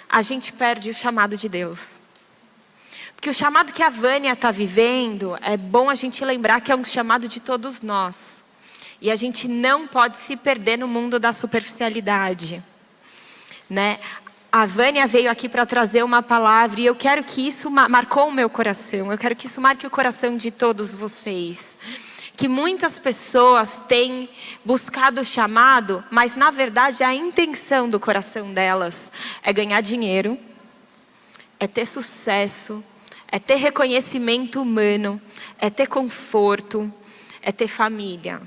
a gente perde o chamado de Deus. Porque o chamado que a Vânia está vivendo, é bom a gente lembrar que é um chamado de todos nós. E a gente não pode se perder no mundo da superficialidade, né? A Vânia veio aqui para trazer uma palavra e eu quero que isso marcou o meu coração. Eu quero que isso marque o coração de todos vocês. Que muitas pessoas têm buscado o chamado, mas na verdade a intenção do coração delas é ganhar dinheiro, é ter sucesso, é ter reconhecimento humano, é ter conforto, é ter família.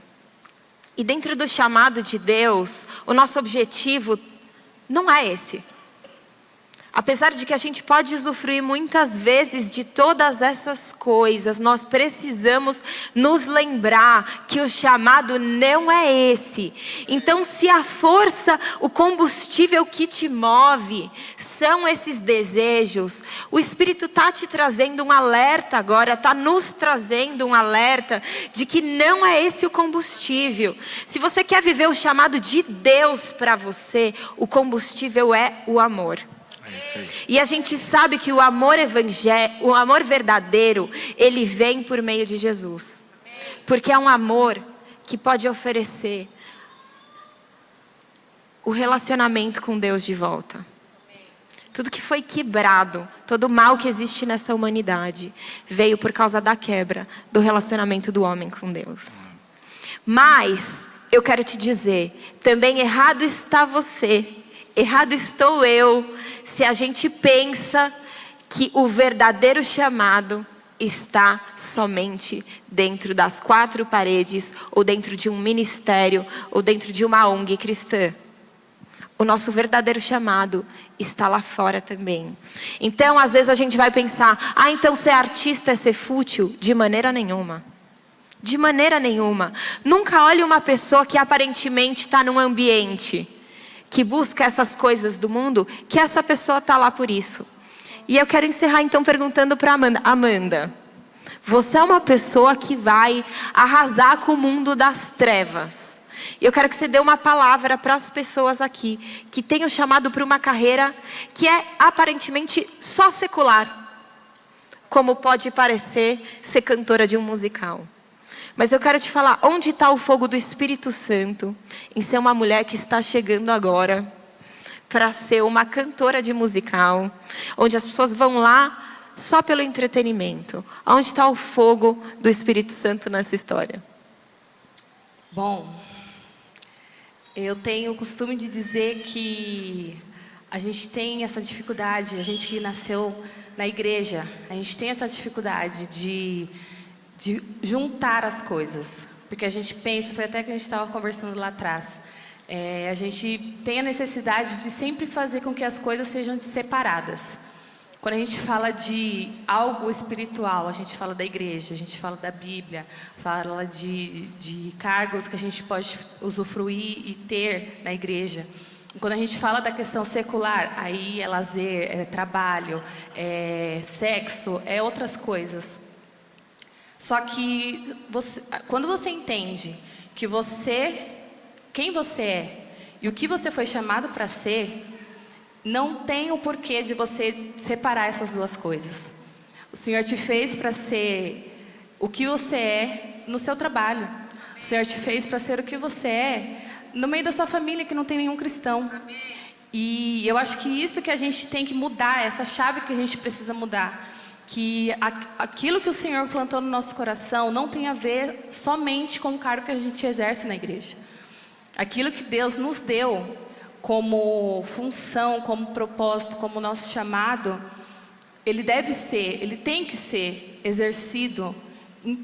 E dentro do chamado de Deus, o nosso objetivo não é esse. Apesar de que a gente pode usufruir muitas vezes de todas essas coisas, nós precisamos nos lembrar que o chamado não é esse. Então, se a força, o combustível que te move, são esses desejos, o Espírito está te trazendo um alerta agora, está nos trazendo um alerta de que não é esse o combustível. Se você quer viver o chamado de Deus para você, o combustível é o amor. E a gente sabe que o amor verdadeiro, ele vem por meio de Jesus. Porque é um amor que pode oferecer o relacionamento com Deus de volta. Tudo que foi quebrado, todo o mal que existe nessa humanidade, veio por causa da quebra do relacionamento do homem com Deus. Mas, eu quero te dizer, também errado está você, errado estou eu, se a gente pensa que o verdadeiro chamado está somente dentro das 4 paredes, ou dentro de um ministério, ou dentro de uma ONG cristã. O nosso verdadeiro chamado está lá fora também. Então, às vezes a gente vai pensar, então ser artista é ser fútil? De maneira nenhuma. De maneira nenhuma. Nunca olhe uma pessoa que aparentemente está num ambiente que busca essas coisas do mundo, que essa pessoa está lá por isso. E eu quero encerrar então perguntando para Amanda. Amanda, você é uma pessoa que vai arrasar com o mundo das trevas. E eu quero que você dê uma palavra para as pessoas aqui que têm o chamado para uma carreira que é aparentemente só secular, como pode parecer ser cantora de um musical. Mas eu quero te falar, onde está o fogo do Espírito Santo em ser uma mulher que está chegando agora para ser uma cantora de musical, onde as pessoas vão lá só pelo entretenimento? Onde está o fogo do Espírito Santo nessa história? Bom, eu tenho o costume de dizer que a gente tem essa dificuldade, a gente que nasceu na igreja, a gente tem essa dificuldade de juntar as coisas. Porque a gente pensa, foi até que a gente estava conversando lá atrás, a gente tem a necessidade de sempre fazer com que as coisas sejam separadas. Quando a gente fala de algo espiritual, a gente fala da igreja, a gente fala da Bíblia, fala de cargos que a gente pode usufruir e ter na igreja. Quando a gente fala da questão secular, aí é lazer, é trabalho, é sexo, é outras coisas. Só que quando você entende que quem você é e o que você foi chamado para ser, não tem o porquê de você separar essas duas coisas. O Senhor te fez para ser o que você é no seu trabalho. O Senhor te fez para ser o que você é no meio da sua família, que não tem nenhum cristão. E eu acho que isso que a gente tem que mudar, essa chave que a gente precisa mudar. Que aquilo que o Senhor plantou no nosso coração não tem a ver somente com o cargo que a gente exerce na igreja. Aquilo que Deus nos deu como função, como propósito, como nosso chamado, ele tem que ser exercido de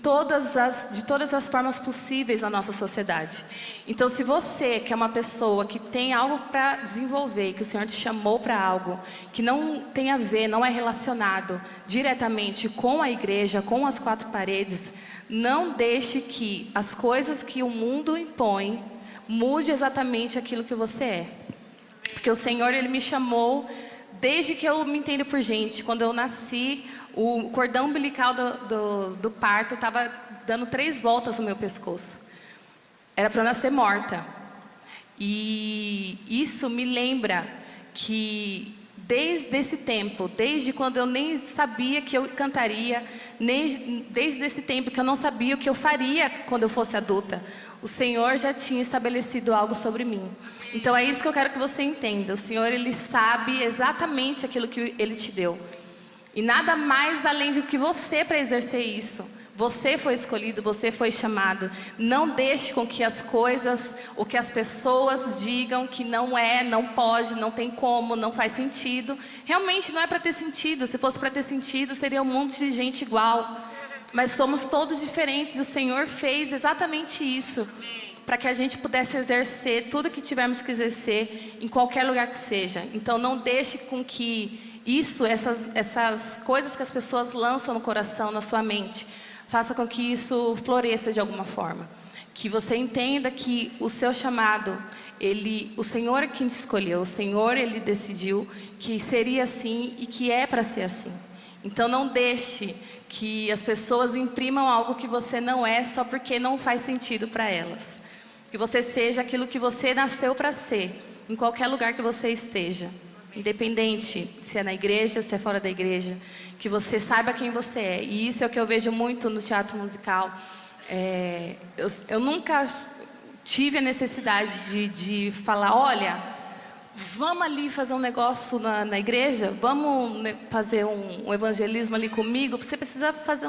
todas as formas possíveis na nossa sociedade. Então, se você, que é uma pessoa que tem algo para desenvolver, que o Senhor te chamou para algo, que não tem a ver, não é relacionado diretamente com a igreja, com as 4 paredes, não deixe que as coisas que o mundo impõe mude exatamente aquilo que você é. Porque o Senhor, Ele me chamou desde que eu me entendo por gente. Quando eu nasci, o cordão umbilical do parto estava dando 3 voltas no meu pescoço. Era para eu nascer morta. E isso me lembra que desde esse tempo, desde quando eu nem sabia que eu cantaria, desde esse tempo que eu não sabia o que eu faria quando eu fosse adulta, o Senhor já tinha estabelecido algo sobre mim. Então é isso que eu quero que você entenda. O Senhor, Ele sabe exatamente aquilo que Ele te deu. E nada mais além do que você para exercer isso. Você foi escolhido, você foi chamado. Não deixe com que as coisas, ou que as pessoas digam que não é, não pode, não tem como, não faz sentido. Realmente não é para ter sentido. Se fosse para ter sentido, seria um monte de gente igual. Mas somos todos diferentes. O Senhor fez exatamente isso, para que a gente pudesse exercer tudo que tivermos que exercer em qualquer lugar que seja. Então não deixe com que essas coisas que as pessoas lançam no coração, na sua mente, faça com que isso floresça de alguma forma. Que você entenda que o seu chamado, o Senhor é quem te escolheu, o Senhor, Ele decidiu que seria assim e que é para ser assim. Então não deixe que as pessoas imprimam algo que você não é só porque não faz sentido para elas. Que você seja aquilo que você nasceu para ser, em qualquer lugar que você esteja. Independente se é na igreja, se é fora da igreja. Que você saiba quem você é. E isso é o que eu vejo muito no teatro musical. Eu nunca tive a necessidade de falar, olha, vamos ali fazer um negócio na igreja, vamos fazer um evangelismo ali comigo. Você precisa fazer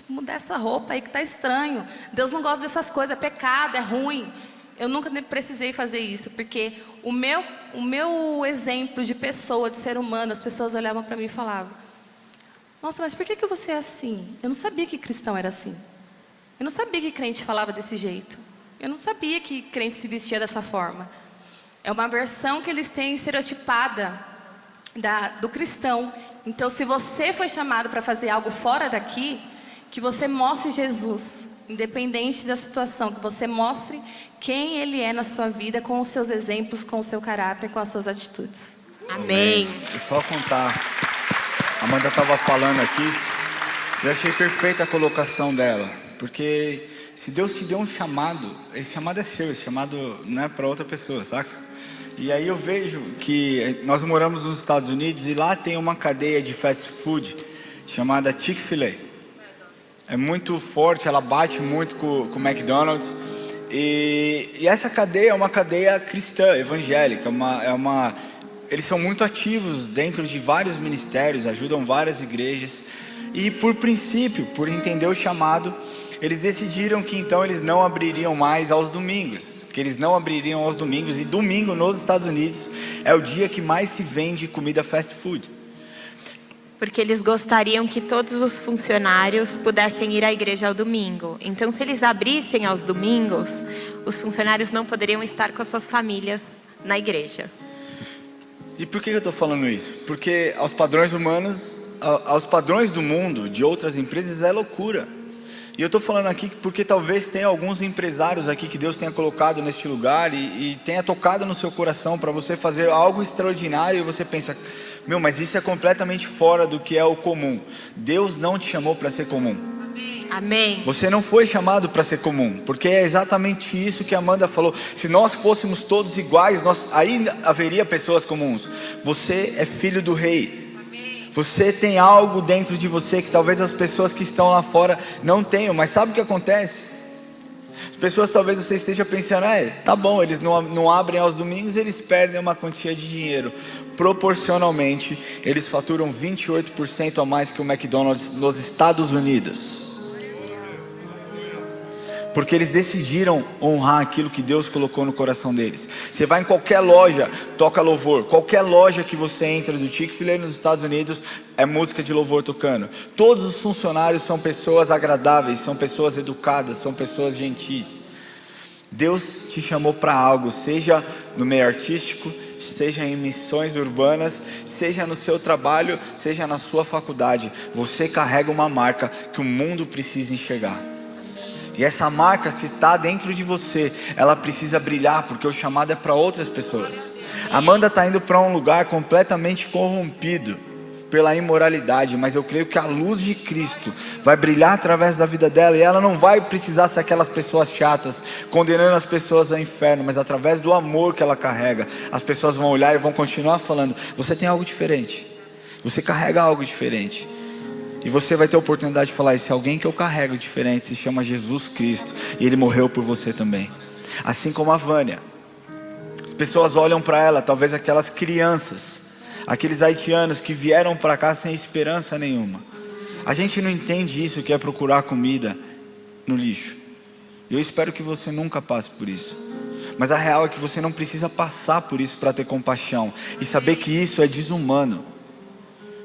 mudar essa roupa aí que está estranho. Deus não gosta dessas coisas, é pecado, é ruim. Eu nunca precisei fazer isso, porque o meu exemplo de pessoa, de ser humano, as pessoas olhavam para mim e falavam, Nossa, mas por que você é assim? Eu não sabia que cristão era assim. Eu não sabia que crente falava desse jeito. Eu não sabia que crente se vestia dessa forma. É uma versão que eles têm estereotipada do cristão. Então, se você foi chamado para fazer algo fora daqui, que você mostre Jesus, independente da situação, que você mostre quem Ele é na sua vida, com os seus exemplos, com o seu caráter, com as suas atitudes. Amém. É só contar. A Amanda estava falando aqui, eu achei perfeita a colocação dela, porque se Deus te deu um chamado, esse chamado é seu, esse chamado não é para outra pessoa, saca? E aí eu vejo que nós moramos nos Estados Unidos e lá tem uma cadeia de fast food chamada Chick-fil-A. É muito forte, ela bate muito com o McDonald's. E essa cadeia é uma cadeia cristã, evangélica, eles são muito ativos dentro de vários ministérios, ajudam várias igrejas. E por princípio, por entender o chamado, eles decidiram que então eles não abririam mais aos domingos. E domingo nos Estados Unidos é o dia que mais se vende comida fast food. Porque eles gostariam que todos os funcionários pudessem ir à igreja ao domingo. Então, se eles abrissem aos domingos, os funcionários não poderiam estar com as suas famílias na igreja. E por que eu estou falando isso? Porque aos padrões humanos, aos padrões do mundo, de outras empresas, é loucura. E eu estou falando aqui porque talvez tenha alguns empresários aqui que Deus tenha colocado neste lugar e tenha tocado no seu coração para você fazer algo extraordinário e você pensa, mas isso é completamente fora do que é o comum. Deus não te chamou para ser comum. Amém. Você não foi chamado para ser comum, porque é exatamente isso que a Amanda falou. Se nós fôssemos todos iguais, aí haveria pessoas comuns. Você é filho do rei. Você tem algo dentro de você que talvez as pessoas que estão lá fora não tenham. Mas sabe o que acontece? As pessoas, talvez você esteja pensando, tá bom, eles não abrem aos domingos, eles perdem uma quantia de dinheiro. Proporcionalmente, eles faturam 28% a mais que o McDonald's nos Estados Unidos. Porque eles decidiram honrar aquilo que Deus colocou no coração deles. Você vai em qualquer loja, toca louvor. Qualquer loja que você entra do Chick-fil-A nos Estados Unidos, é música de louvor tocando. Todos os funcionários são pessoas agradáveis, são pessoas educadas, são pessoas gentis. Deus te chamou para algo, seja no meio artístico, seja em missões urbanas, seja no seu trabalho, seja na sua faculdade. Você carrega uma marca que o mundo precisa enxergar. E essa marca, se está dentro de você, ela precisa brilhar, porque o chamado é para outras pessoas. Amanda está indo para um lugar completamente corrompido pela imoralidade, mas eu creio que a luz de Cristo vai brilhar através da vida dela, e ela não vai precisar ser aquelas pessoas chatas, condenando as pessoas ao inferno, mas através do amor que ela carrega, as pessoas vão olhar e vão continuar falando, você tem algo diferente, você carrega algo diferente. E você vai ter a oportunidade de falar, esse alguém que eu carrego diferente se chama Jesus Cristo, e Ele morreu por você também. Assim como a Vânia. As pessoas olham para ela, talvez aquelas crianças, aqueles haitianos que vieram para cá sem esperança nenhuma. A gente não entende isso, que é procurar comida no lixo. E eu espero que você nunca passe por isso. Mas a real é que você não precisa passar por isso para ter compaixão. E saber que isso é desumano.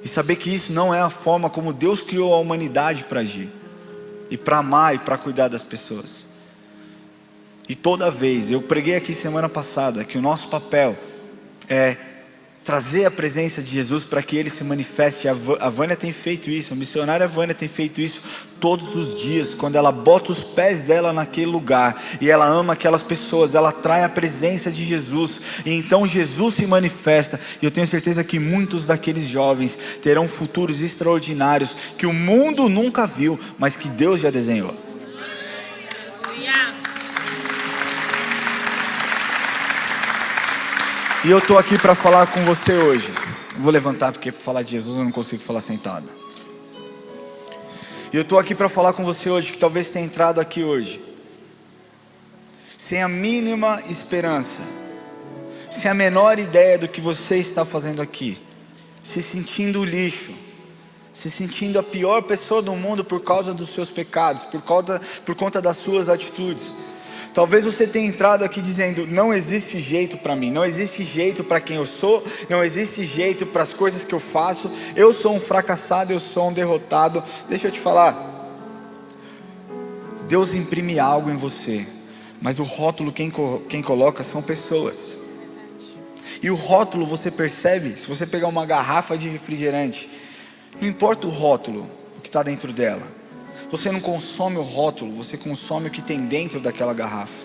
E saber que isso não é a forma como Deus criou a humanidade para agir. E para amar e para cuidar das pessoas. E toda vez, eu preguei aqui semana passada, que o nosso papel é trazer a presença de Jesus para que Ele se manifeste. A Vânia tem feito isso, a missionária Vânia tem feito isso todos os dias, quando ela bota os pés dela naquele lugar, e ela ama aquelas pessoas, ela traz a presença de Jesus, e então Jesus se manifesta, e eu tenho certeza que muitos daqueles jovens terão futuros extraordinários, que o mundo nunca viu, mas que Deus já desenhou. E eu estou aqui para falar com você hoje. Vou levantar porque para falar de Jesus eu não consigo falar sentado. E eu estou aqui para falar com você hoje, que talvez tenha entrado aqui hoje sem a mínima esperança, sem a menor ideia do que você está fazendo aqui, se sentindo lixo, se sentindo a pior pessoa do mundo por causa dos seus pecados, por conta das suas atitudes. Talvez você tenha entrado aqui dizendo: não existe jeito para mim, não existe jeito para quem eu sou, não existe jeito para as coisas que eu faço, eu sou um fracassado, eu sou um derrotado. Deixa eu te falar, Deus imprime algo em você, mas o rótulo quem coloca são pessoas. E o rótulo você percebe, se você pegar uma garrafa de refrigerante, não importa o rótulo, o que está dentro dela. Você não consome o rótulo, você consome o que tem dentro daquela garrafa.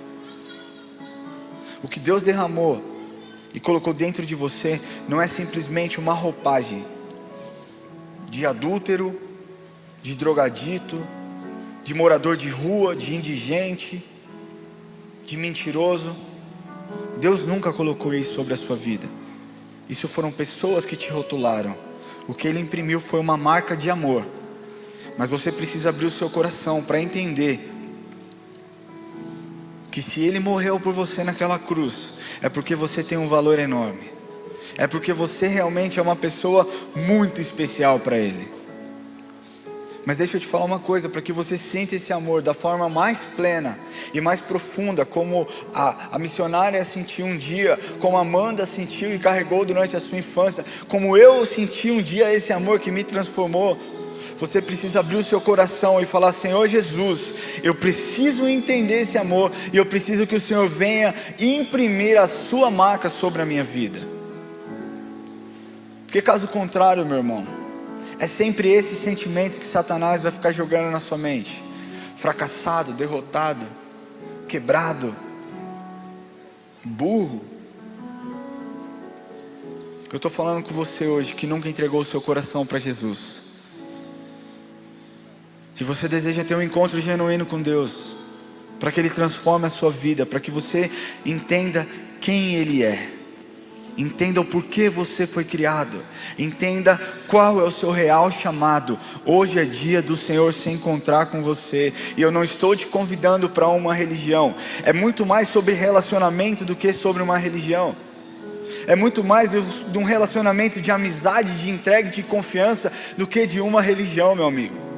O que Deus derramou e colocou dentro de você não é simplesmente uma roupagem de adúltero, de drogadito, de morador de rua, de indigente, de mentiroso. Deus nunca colocou isso sobre a sua vida. Isso foram pessoas que te rotularam. O que Ele imprimiu foi uma marca de amor. Mas você precisa abrir o seu coração para entender que se Ele morreu por você naquela cruz, é porque você tem um valor enorme. É porque você realmente é uma pessoa muito especial para Ele. Mas deixa eu te falar uma coisa, para que você sinta esse amor da forma mais plena e mais profunda, como a missionária sentiu um dia, como a Amanda sentiu e carregou durante a sua infância, como eu senti um dia esse amor que me transformou. Você precisa abrir o seu coração e falar: Senhor Jesus, eu preciso entender esse amor, e eu preciso que o Senhor venha imprimir a sua marca sobre a minha vida. Porque caso contrário, meu irmão, é sempre esse sentimento que Satanás vai ficar jogando na sua mente: fracassado, derrotado, quebrado, burro. Eu estou falando com você hoje que nunca entregou o seu coração para Jesus. Se você deseja ter um encontro genuíno com Deus, para que Ele transforme a sua vida, para que você entenda quem Ele é, entenda o porquê você foi criado, entenda qual é o seu real chamado. Hoje é dia do Senhor se encontrar com você, e eu não estou te convidando para uma religião. É muito mais sobre relacionamento do que sobre uma religião. É muito mais de um relacionamento de amizade, de entrega e de confiança, do que de uma religião, meu amigo.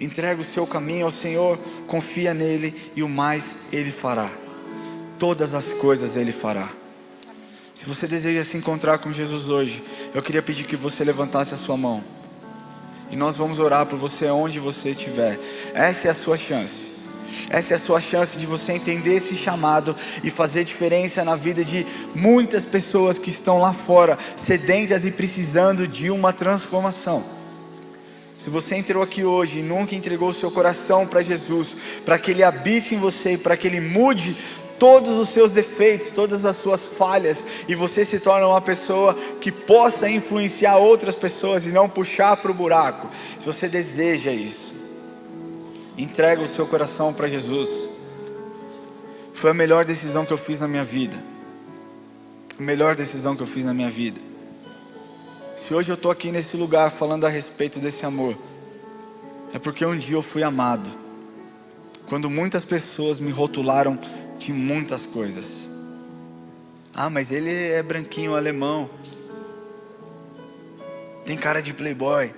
Entrega o seu caminho ao Senhor, confia nele, e o mais Ele fará. Todas as coisas Ele fará. Se você deseja se encontrar com Jesus hoje, eu queria pedir que você levantasse a sua mão, e nós vamos orar por você onde você estiver. Essa é a sua chance. Essa é a sua chance de você entender esse chamado e fazer diferença na vida de muitas pessoas que estão lá fora, sedentas e precisando de uma transformação. Se você entrou aqui hoje e nunca entregou o seu coração para Jesus, para que Ele habite em você, para que Ele mude todos os seus defeitos, todas as suas falhas, e você se torna uma pessoa que possa influenciar outras pessoas e não puxar para o buraco. Se você deseja isso, entrega o seu coração para Jesus. Foi a melhor decisão que eu fiz na minha vida. A melhor decisão que eu fiz na minha vida. Se hoje eu estou aqui nesse lugar falando a respeito desse amor, é porque um dia eu fui amado, quando muitas pessoas me rotularam de muitas coisas. Ah, mas ele é branquinho, alemão, tem cara de playboy.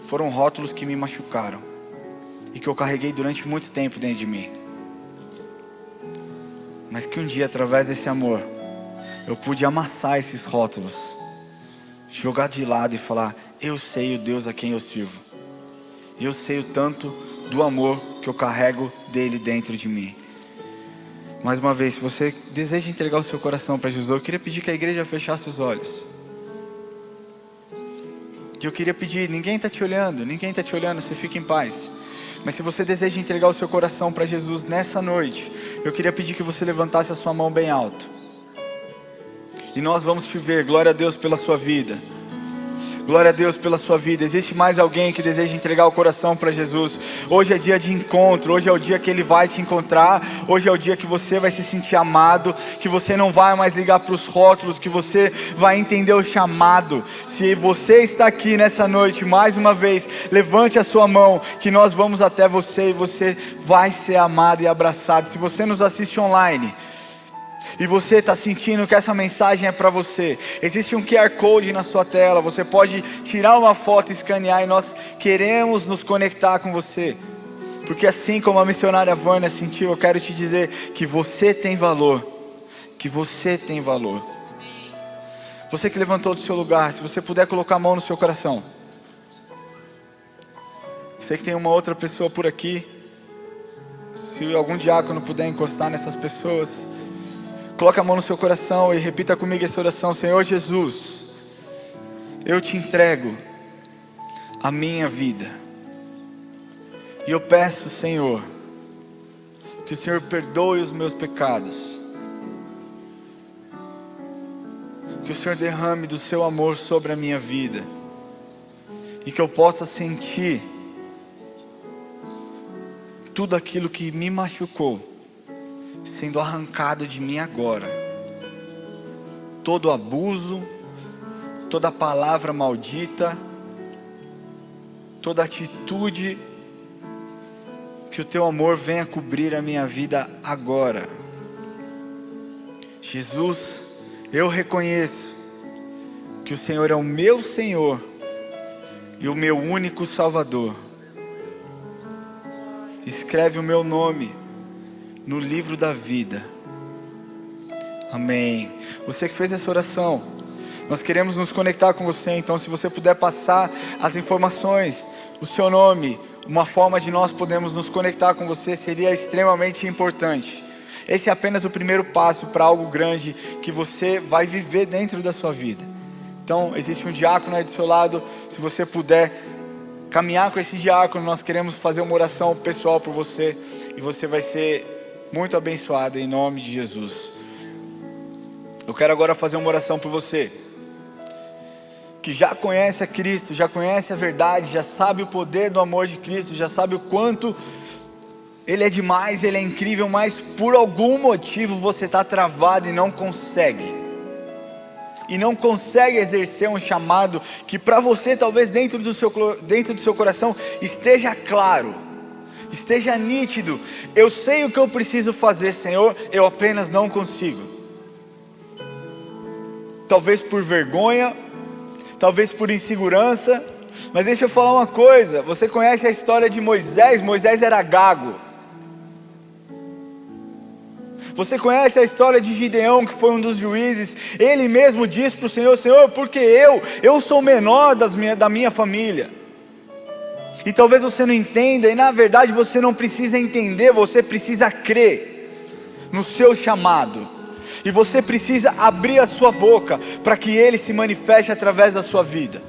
Foram rótulos que me machucaram e que eu carreguei durante muito tempo dentro de mim. Mas que um dia, através desse amor, eu pude amassar esses rótulos, jogar de lado e falar: eu sei o Deus a quem eu sirvo, e eu sei o tanto do amor que eu carrego dele dentro de mim. Mais uma vez, se você deseja entregar o seu coração para Jesus, eu queria pedir que a igreja fechasse os olhos. E eu queria pedir, ninguém está te olhando, você fica em paz. Mas se você deseja entregar o seu coração para Jesus nessa noite, eu queria pedir que você levantasse a sua mão bem alto. E nós vamos te ver. Glória a Deus pela sua vida. Glória a Deus pela sua vida. Existe mais alguém que deseja entregar o coração para Jesus? Hoje é dia de encontro. Hoje é o dia que Ele vai te encontrar. Hoje é o dia que você vai se sentir amado, que você não vai mais ligar para os rótulos, que você vai entender o chamado. Se você está aqui nessa noite, mais uma vez, levante a sua mão, que nós vamos até você e você vai ser amado e abraçado. Se você nos assiste online e você está sentindo que essa mensagem é para você, existe um QR Code na sua tela. Você pode tirar uma foto e escanear, e nós queremos nos conectar com você. Porque assim como a missionária Vânia sentiu, eu quero te dizer que você tem valor. Que você tem valor. Você que levantou do seu lugar, se você puder colocar a mão no seu coração. Sei que tem uma outra pessoa por aqui. Se algum diácono puder encostar nessas pessoas, coloque a mão no seu coração e repita comigo essa oração. Senhor Jesus, eu te entrego a minha vida. E eu peço, Senhor, que o Senhor perdoe os meus pecados. Que o Senhor derrame do seu amor sobre a minha vida. E que eu possa sentir tudo aquilo que me machucou sendo arrancado de mim agora. Todo abuso, toda palavra maldita, toda atitude, que o teu amor venha cobrir a minha vida agora. Jesus, eu reconheço que o Senhor é o meu Senhor e o meu único Salvador. Escreve o meu nome no livro da vida. Amém. Você que fez essa oração, nós queremos nos conectar com você. Então, se você puder passar as informações, o seu nome, uma forma de nós podermos nos conectar com você, seria extremamente importante. Esse é apenas o primeiro passo para algo grande que você vai viver dentro da sua vida. Então, existe um diácono aí do seu lado. Se você puder caminhar com esse diácono, nós queremos fazer uma oração pessoal por você. E você vai ser muito abençoado em nome de Jesus. Eu quero agora fazer uma oração por você que já conhece a Cristo, já conhece a verdade, já sabe o poder do amor de Cristo, já sabe o quanto Ele é demais, Ele é incrível, mas por algum motivo você está travado e não consegue. E não consegue exercer um chamado que para você talvez dentro do seu coração esteja claro, esteja nítido. Eu sei o que eu preciso fazer, Senhor, eu apenas não consigo. Talvez por vergonha, talvez por insegurança, mas deixa eu falar uma coisa. Você conhece a história de Moisés? Moisés era gago. Você conhece a história de Gideão, que foi um dos juízes? Ele mesmo disse para o Senhor: Senhor, porque eu sou o menor da minha família. E talvez você não entenda, e na verdade você não precisa entender, você precisa crer no seu chamado. E você precisa abrir a sua boca para que Ele se manifeste através da sua vida.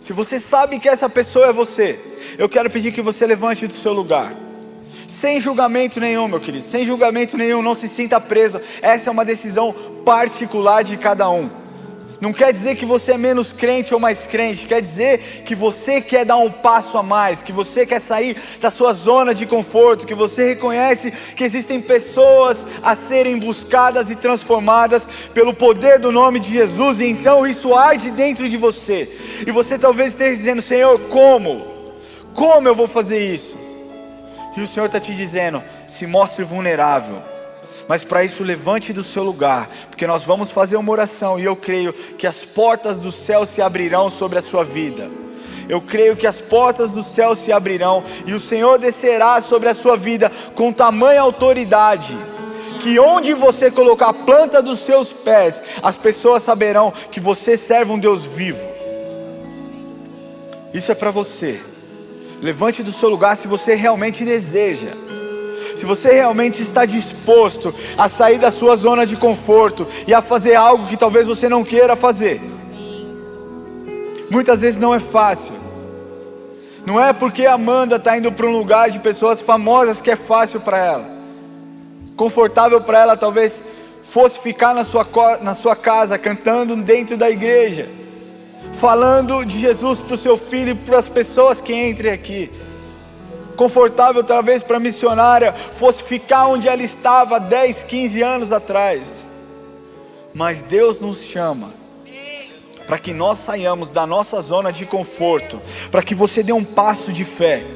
Se você sabe que essa pessoa é você, eu quero pedir que você levante do seu lugar. Sem julgamento nenhum, meu querido, sem julgamento nenhum, não se sinta preso. Essa é uma decisão particular de cada um. Não quer dizer que você é menos crente ou mais crente, quer dizer que você quer dar um passo a mais, que você quer sair da sua zona de conforto, que você reconhece que existem pessoas a serem buscadas e transformadas pelo poder do nome de Jesus, e então isso arde dentro de você, e você talvez esteja dizendo: Senhor, como eu vou fazer isso? E o Senhor está te dizendo: se mostre vulnerável. Mas para isso levante do seu lugar, porque nós vamos fazer uma oração e eu creio que as portas do céu se abrirão sobre a sua vida. Eu creio que as portas do céu se abrirão e o Senhor descerá sobre a sua vida com tamanha autoridade, que onde você colocar a planta dos seus pés, as pessoas saberão que você serve um Deus vivo. Isso é para você. Levante do seu lugar se você realmente deseja. Se você realmente está disposto a sair da sua zona de conforto e a fazer algo que talvez você não queira fazer. Muitas vezes não é fácil. Não é porque a Amanda está indo para um lugar de pessoas famosas que é fácil para ela. Confortável para ela talvez fosse ficar na sua casa, cantando dentro da igreja, falando de Jesus para o seu filho e para as pessoas que entrem aqui. Confortável talvez para a missionária fosse ficar onde ela estava 10, 15 anos atrás. Mas Deus nos chama para que nós saiamos da nossa zona de conforto, para que você dê um passo de fé,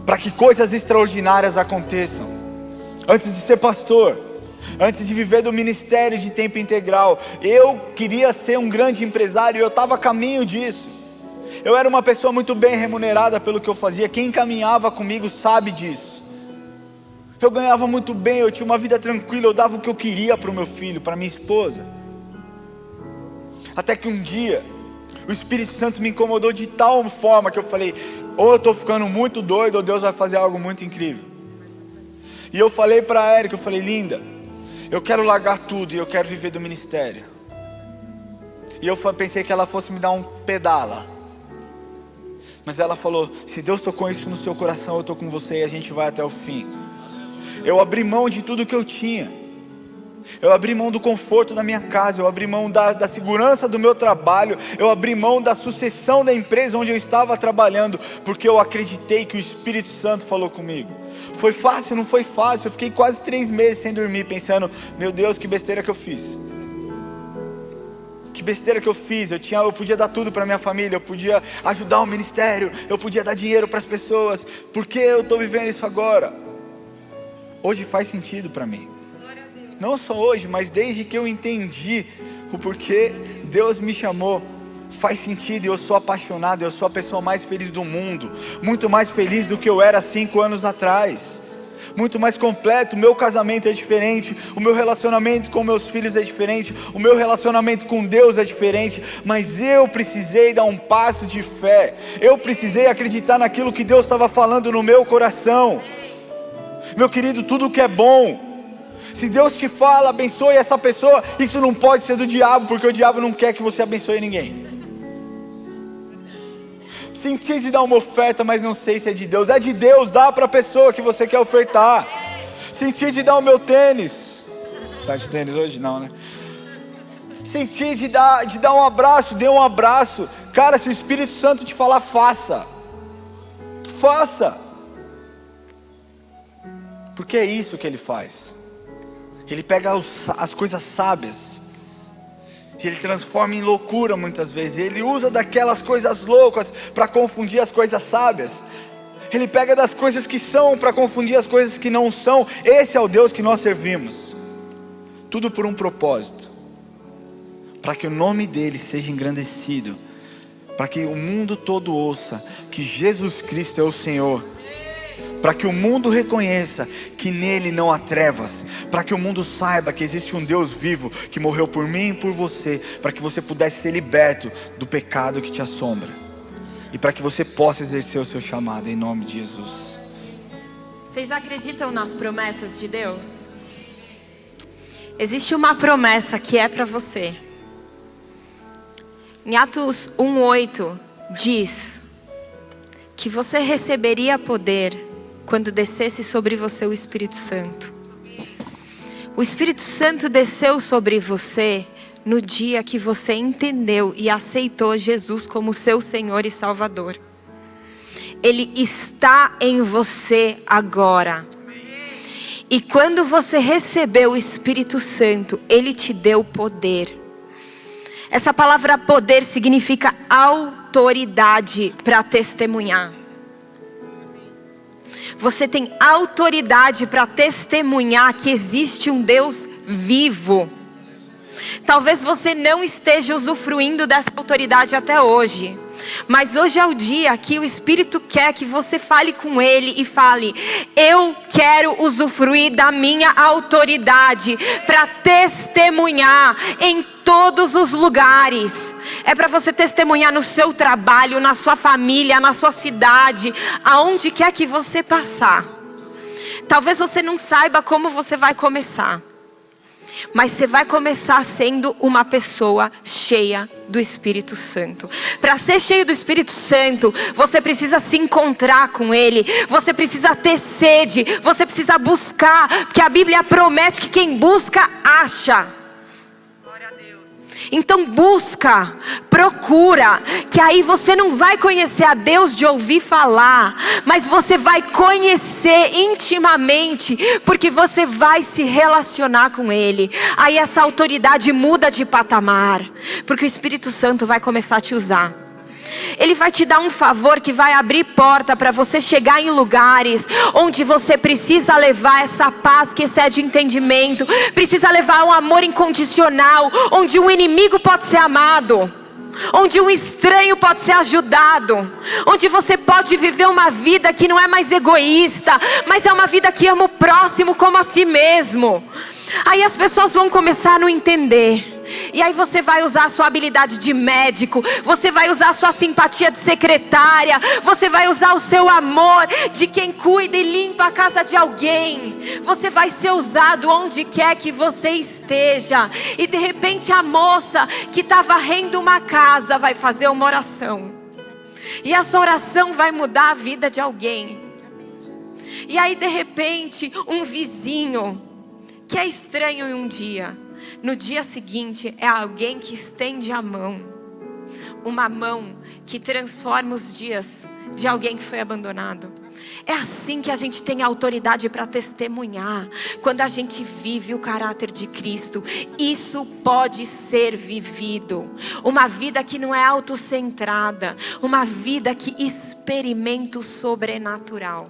para que coisas extraordinárias aconteçam. Antes de ser pastor, antes de viver do ministério de tempo integral, eu queria ser um grande empresário, eu estava a caminho disso. Eu era uma pessoa muito bem remunerada pelo que eu fazia. Quem caminhava comigo sabe disso. Eu ganhava muito bem, eu tinha uma vida tranquila, eu dava o que eu queria para o meu filho, para minha esposa. Até que um dia, o Espírito Santo me incomodou de tal forma que eu falei, ou eu estou ficando muito doido, ou Deus vai fazer algo muito incrível. E eu falei para a Érica, eu falei, linda, eu quero largar tudo e eu quero viver do ministério. E eu pensei que ela fosse me dar um pedala. Mas ela falou, se Deus tocou isso no seu coração, eu estou com você e a gente vai até o fim. Eu abri mão de tudo que eu tinha. Eu abri mão do conforto da minha casa. Eu abri mão da segurança do meu trabalho. Eu abri mão da sucessão da empresa onde eu estava trabalhando, porque eu acreditei que o Espírito Santo falou comigo. Foi fácil? Não foi fácil. Eu fiquei quase 3 meses sem dormir, pensando, meu Deus, que besteira que eu fiz. Que besteira que eu fiz. Eu podia dar tudo para minha família, eu podia ajudar o ministério, eu podia dar dinheiro para as pessoas. Por que eu estou vivendo isso agora? Hoje faz sentido para mim. Não só hoje, mas desde que eu entendi o porquê Deus me chamou, faz sentido. E eu sou apaixonado, eu sou a pessoa mais feliz do mundo. Muito mais feliz do que eu era 5 anos atrás. Muito mais completo, o meu casamento é diferente. O meu relacionamento com meus filhos é diferente. O meu relacionamento com Deus é diferente. Mas eu precisei dar um passo de fé. Eu precisei acreditar naquilo que Deus estava falando no meu coração. Meu querido, tudo que é bom, se Deus te fala, abençoe essa pessoa, isso não pode ser do diabo, porque o diabo não quer que você abençoe ninguém. Senti de dar uma oferta, mas não sei se é de Deus. É de Deus, dá para a pessoa que você quer ofertar. Senti de dar o meu tênis. Tá de tênis hoje? Não, né? Senti de dar um abraço, dê um abraço. Cara, se o Espírito Santo te falar, faça. Faça. Porque é isso que Ele faz. Ele pega as coisas sábias, Ele transforma em loucura muitas vezes. Ele usa daquelas coisas loucas para confundir as coisas sábias. Ele pega das coisas que são para confundir as coisas que não são. Esse é o Deus que nós servimos. Tudo por um propósito, para que o nome dEle seja engrandecido, para que o mundo todo ouça que Jesus Cristo é o Senhor, para que o mundo reconheça que nele não há trevas, para que o mundo saiba que existe um Deus vivo que morreu por mim e por você, para que você pudesse ser liberto do pecado que te assombra, e para que você possa exercer o seu chamado em nome de Jesus. Vocês acreditam nas promessas de Deus? Existe uma promessa que é para você. Em Atos 1:8 diz que você receberia poder quando descesse sobre você o Espírito Santo. O Espírito Santo desceu sobre você no dia que você entendeu e aceitou Jesus como seu Senhor e Salvador. Ele está em você agora. E quando você recebeu o Espírito Santo, Ele te deu poder. Essa palavra poder significa autoridade para testemunhar. Você tem autoridade para testemunhar que existe um Deus vivo. Talvez você não esteja usufruindo dessa autoridade até hoje, mas hoje é o dia que o Espírito quer que você fale com Ele e fale: eu quero usufruir da minha autoridade para testemunhar em todos os lugares. É para você testemunhar no seu trabalho, na sua família, na sua cidade, aonde quer que você passar. Talvez você não saiba como você vai começar, mas você vai começar sendo uma pessoa cheia do Espírito Santo. Para ser cheio do Espírito Santo, você precisa se encontrar com Ele. Você precisa ter sede. Você precisa buscar, porque a Bíblia promete que quem busca, acha. Então busca, procura, que aí você não vai conhecer a Deus de ouvir falar, mas você vai conhecer intimamente, porque você vai se relacionar com Ele. Aí essa autoridade muda de patamar, porque o Espírito Santo vai começar a te usar. Ele vai te dar um favor que vai abrir porta para você chegar em lugares onde você precisa levar essa paz que excede entendimento, precisa levar um amor incondicional, onde o inimigo pode ser amado. onde um estranho pode ser ajudado, onde você pode viver uma vida que não é mais egoísta, mas é uma vida que ama o próximo como a si mesmo. Aí as pessoas vão começar a não entender. E aí você vai usar a sua habilidade de médico, você vai usar a sua simpatia de secretária, você vai usar o seu amor de quem cuida e limpa a casa de alguém. Você vai ser usado onde quer que você esteja. E de repente a moça que está varrendo uma casa vai fazer uma oração. E essa oração vai mudar a vida de alguém. E aí de repente um vizinho que é estranho em um dia, no dia seguinte é alguém que estende a mão. Uma mão que transforma os dias de alguém que foi abandonado. É assim que a gente tem autoridade para testemunhar. Quando a gente vive o caráter de Cristo, isso pode ser vivido. Uma vida que não é autocentrada, uma vida que experimenta o sobrenatural.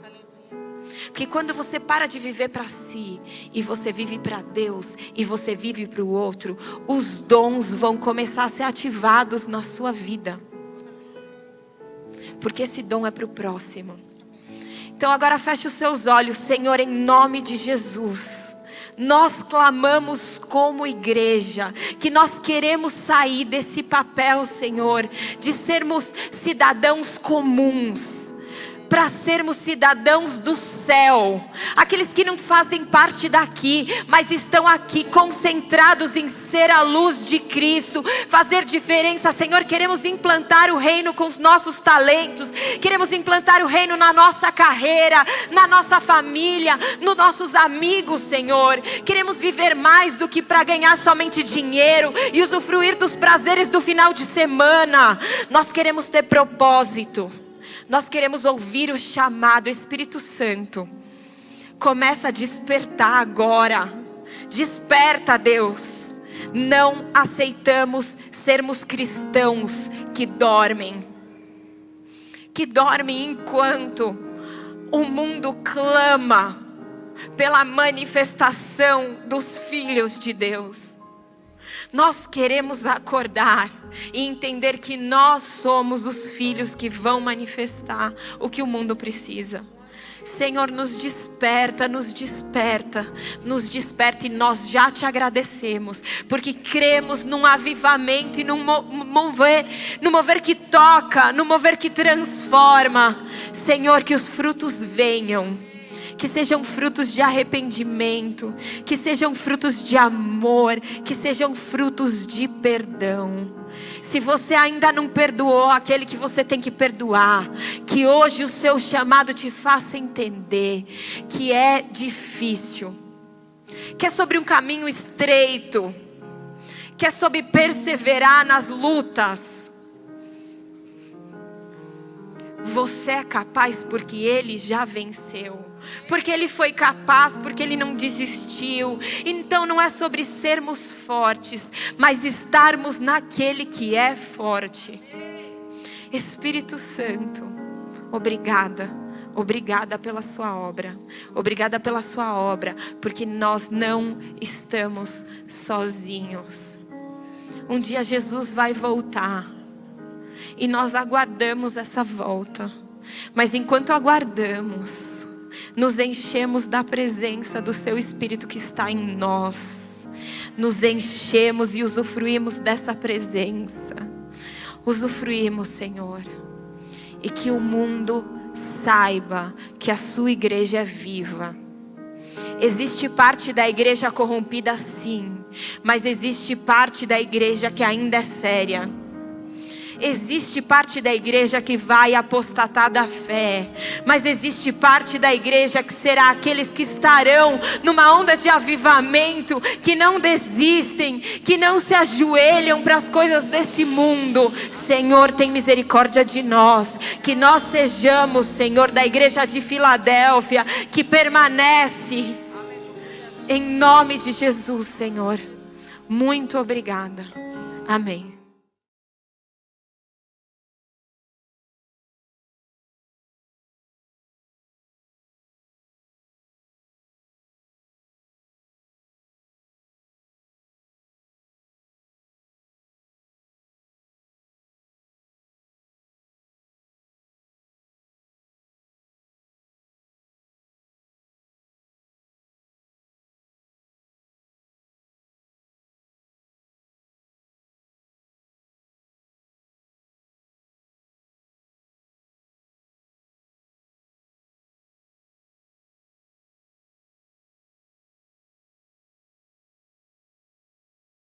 Porque quando você para de viver para si e você vive para Deus e você vive para o outro, os dons vão começar a ser ativados na sua vida. Porque esse dom é para o próximo. Então agora feche os seus olhos, Senhor, em nome de Jesus. Nós clamamos como igreja, que nós queremos sair desse papel, Senhor, de sermos cidadãos comuns, para sermos cidadãos do céu. Aqueles que não fazem parte daqui, mas estão aqui concentrados em ser a luz de Cristo, fazer diferença. Senhor, queremos implantar o reino com os nossos talentos, queremos implantar o reino na nossa carreira, na nossa família, nos nossos amigos, Senhor. Queremos viver mais do que para ganhar somente dinheiro e usufruir dos prazeres do final de semana. Nós queremos ter propósito. Nós queremos ouvir o chamado. Espírito Santo, começa a despertar agora. Desperta, Deus. Não aceitamos sermos cristãos que dormem. Que dormem enquanto o mundo clama pela manifestação dos filhos de Deus. Nós queremos acordar e entender que nós somos os filhos que vão manifestar o que o mundo precisa. Senhor, nos desperta, nos desperta, nos desperta, e nós já te agradecemos, porque cremos num avivamento e num mover que toca, num mover que transforma. Senhor, que os frutos venham. Que sejam frutos de arrependimento, que sejam frutos de amor, que sejam frutos de perdão. Se você ainda não perdoou aquele que você tem que perdoar, que hoje o seu chamado te faça entender que é difícil, que é sobre um caminho estreito, que é sobre perseverar nas lutas. Você é capaz porque Ele já venceu. Porque Ele foi capaz, porque Ele não desistiu. Então não é sobre sermos fortes, mas estarmos naquele que é forte. Espírito Santo, obrigada. Obrigada pela sua obra. Obrigada pela sua obra, porque nós não estamos sozinhos. Um dia Jesus vai voltar. E nós aguardamos essa volta. Mas enquanto aguardamos, nos enchemos da presença do Seu Espírito que está em nós. Nos enchemos e usufruímos dessa presença. Usufruímos, Senhor. E que o mundo saiba que a sua igreja é viva. Existe parte da igreja corrompida, sim. Mas existe parte da igreja que ainda é séria. Existe parte da igreja que vai apostatar da fé, mas existe parte da igreja que será aqueles que estarão numa onda de avivamento, que não desistem, que não se ajoelham para as coisas desse mundo. Senhor, tem misericórdia de nós, que nós sejamos, Senhor, da igreja de Filadélfia, que permanece, em nome de Jesus, Senhor. Muito obrigada. Amém.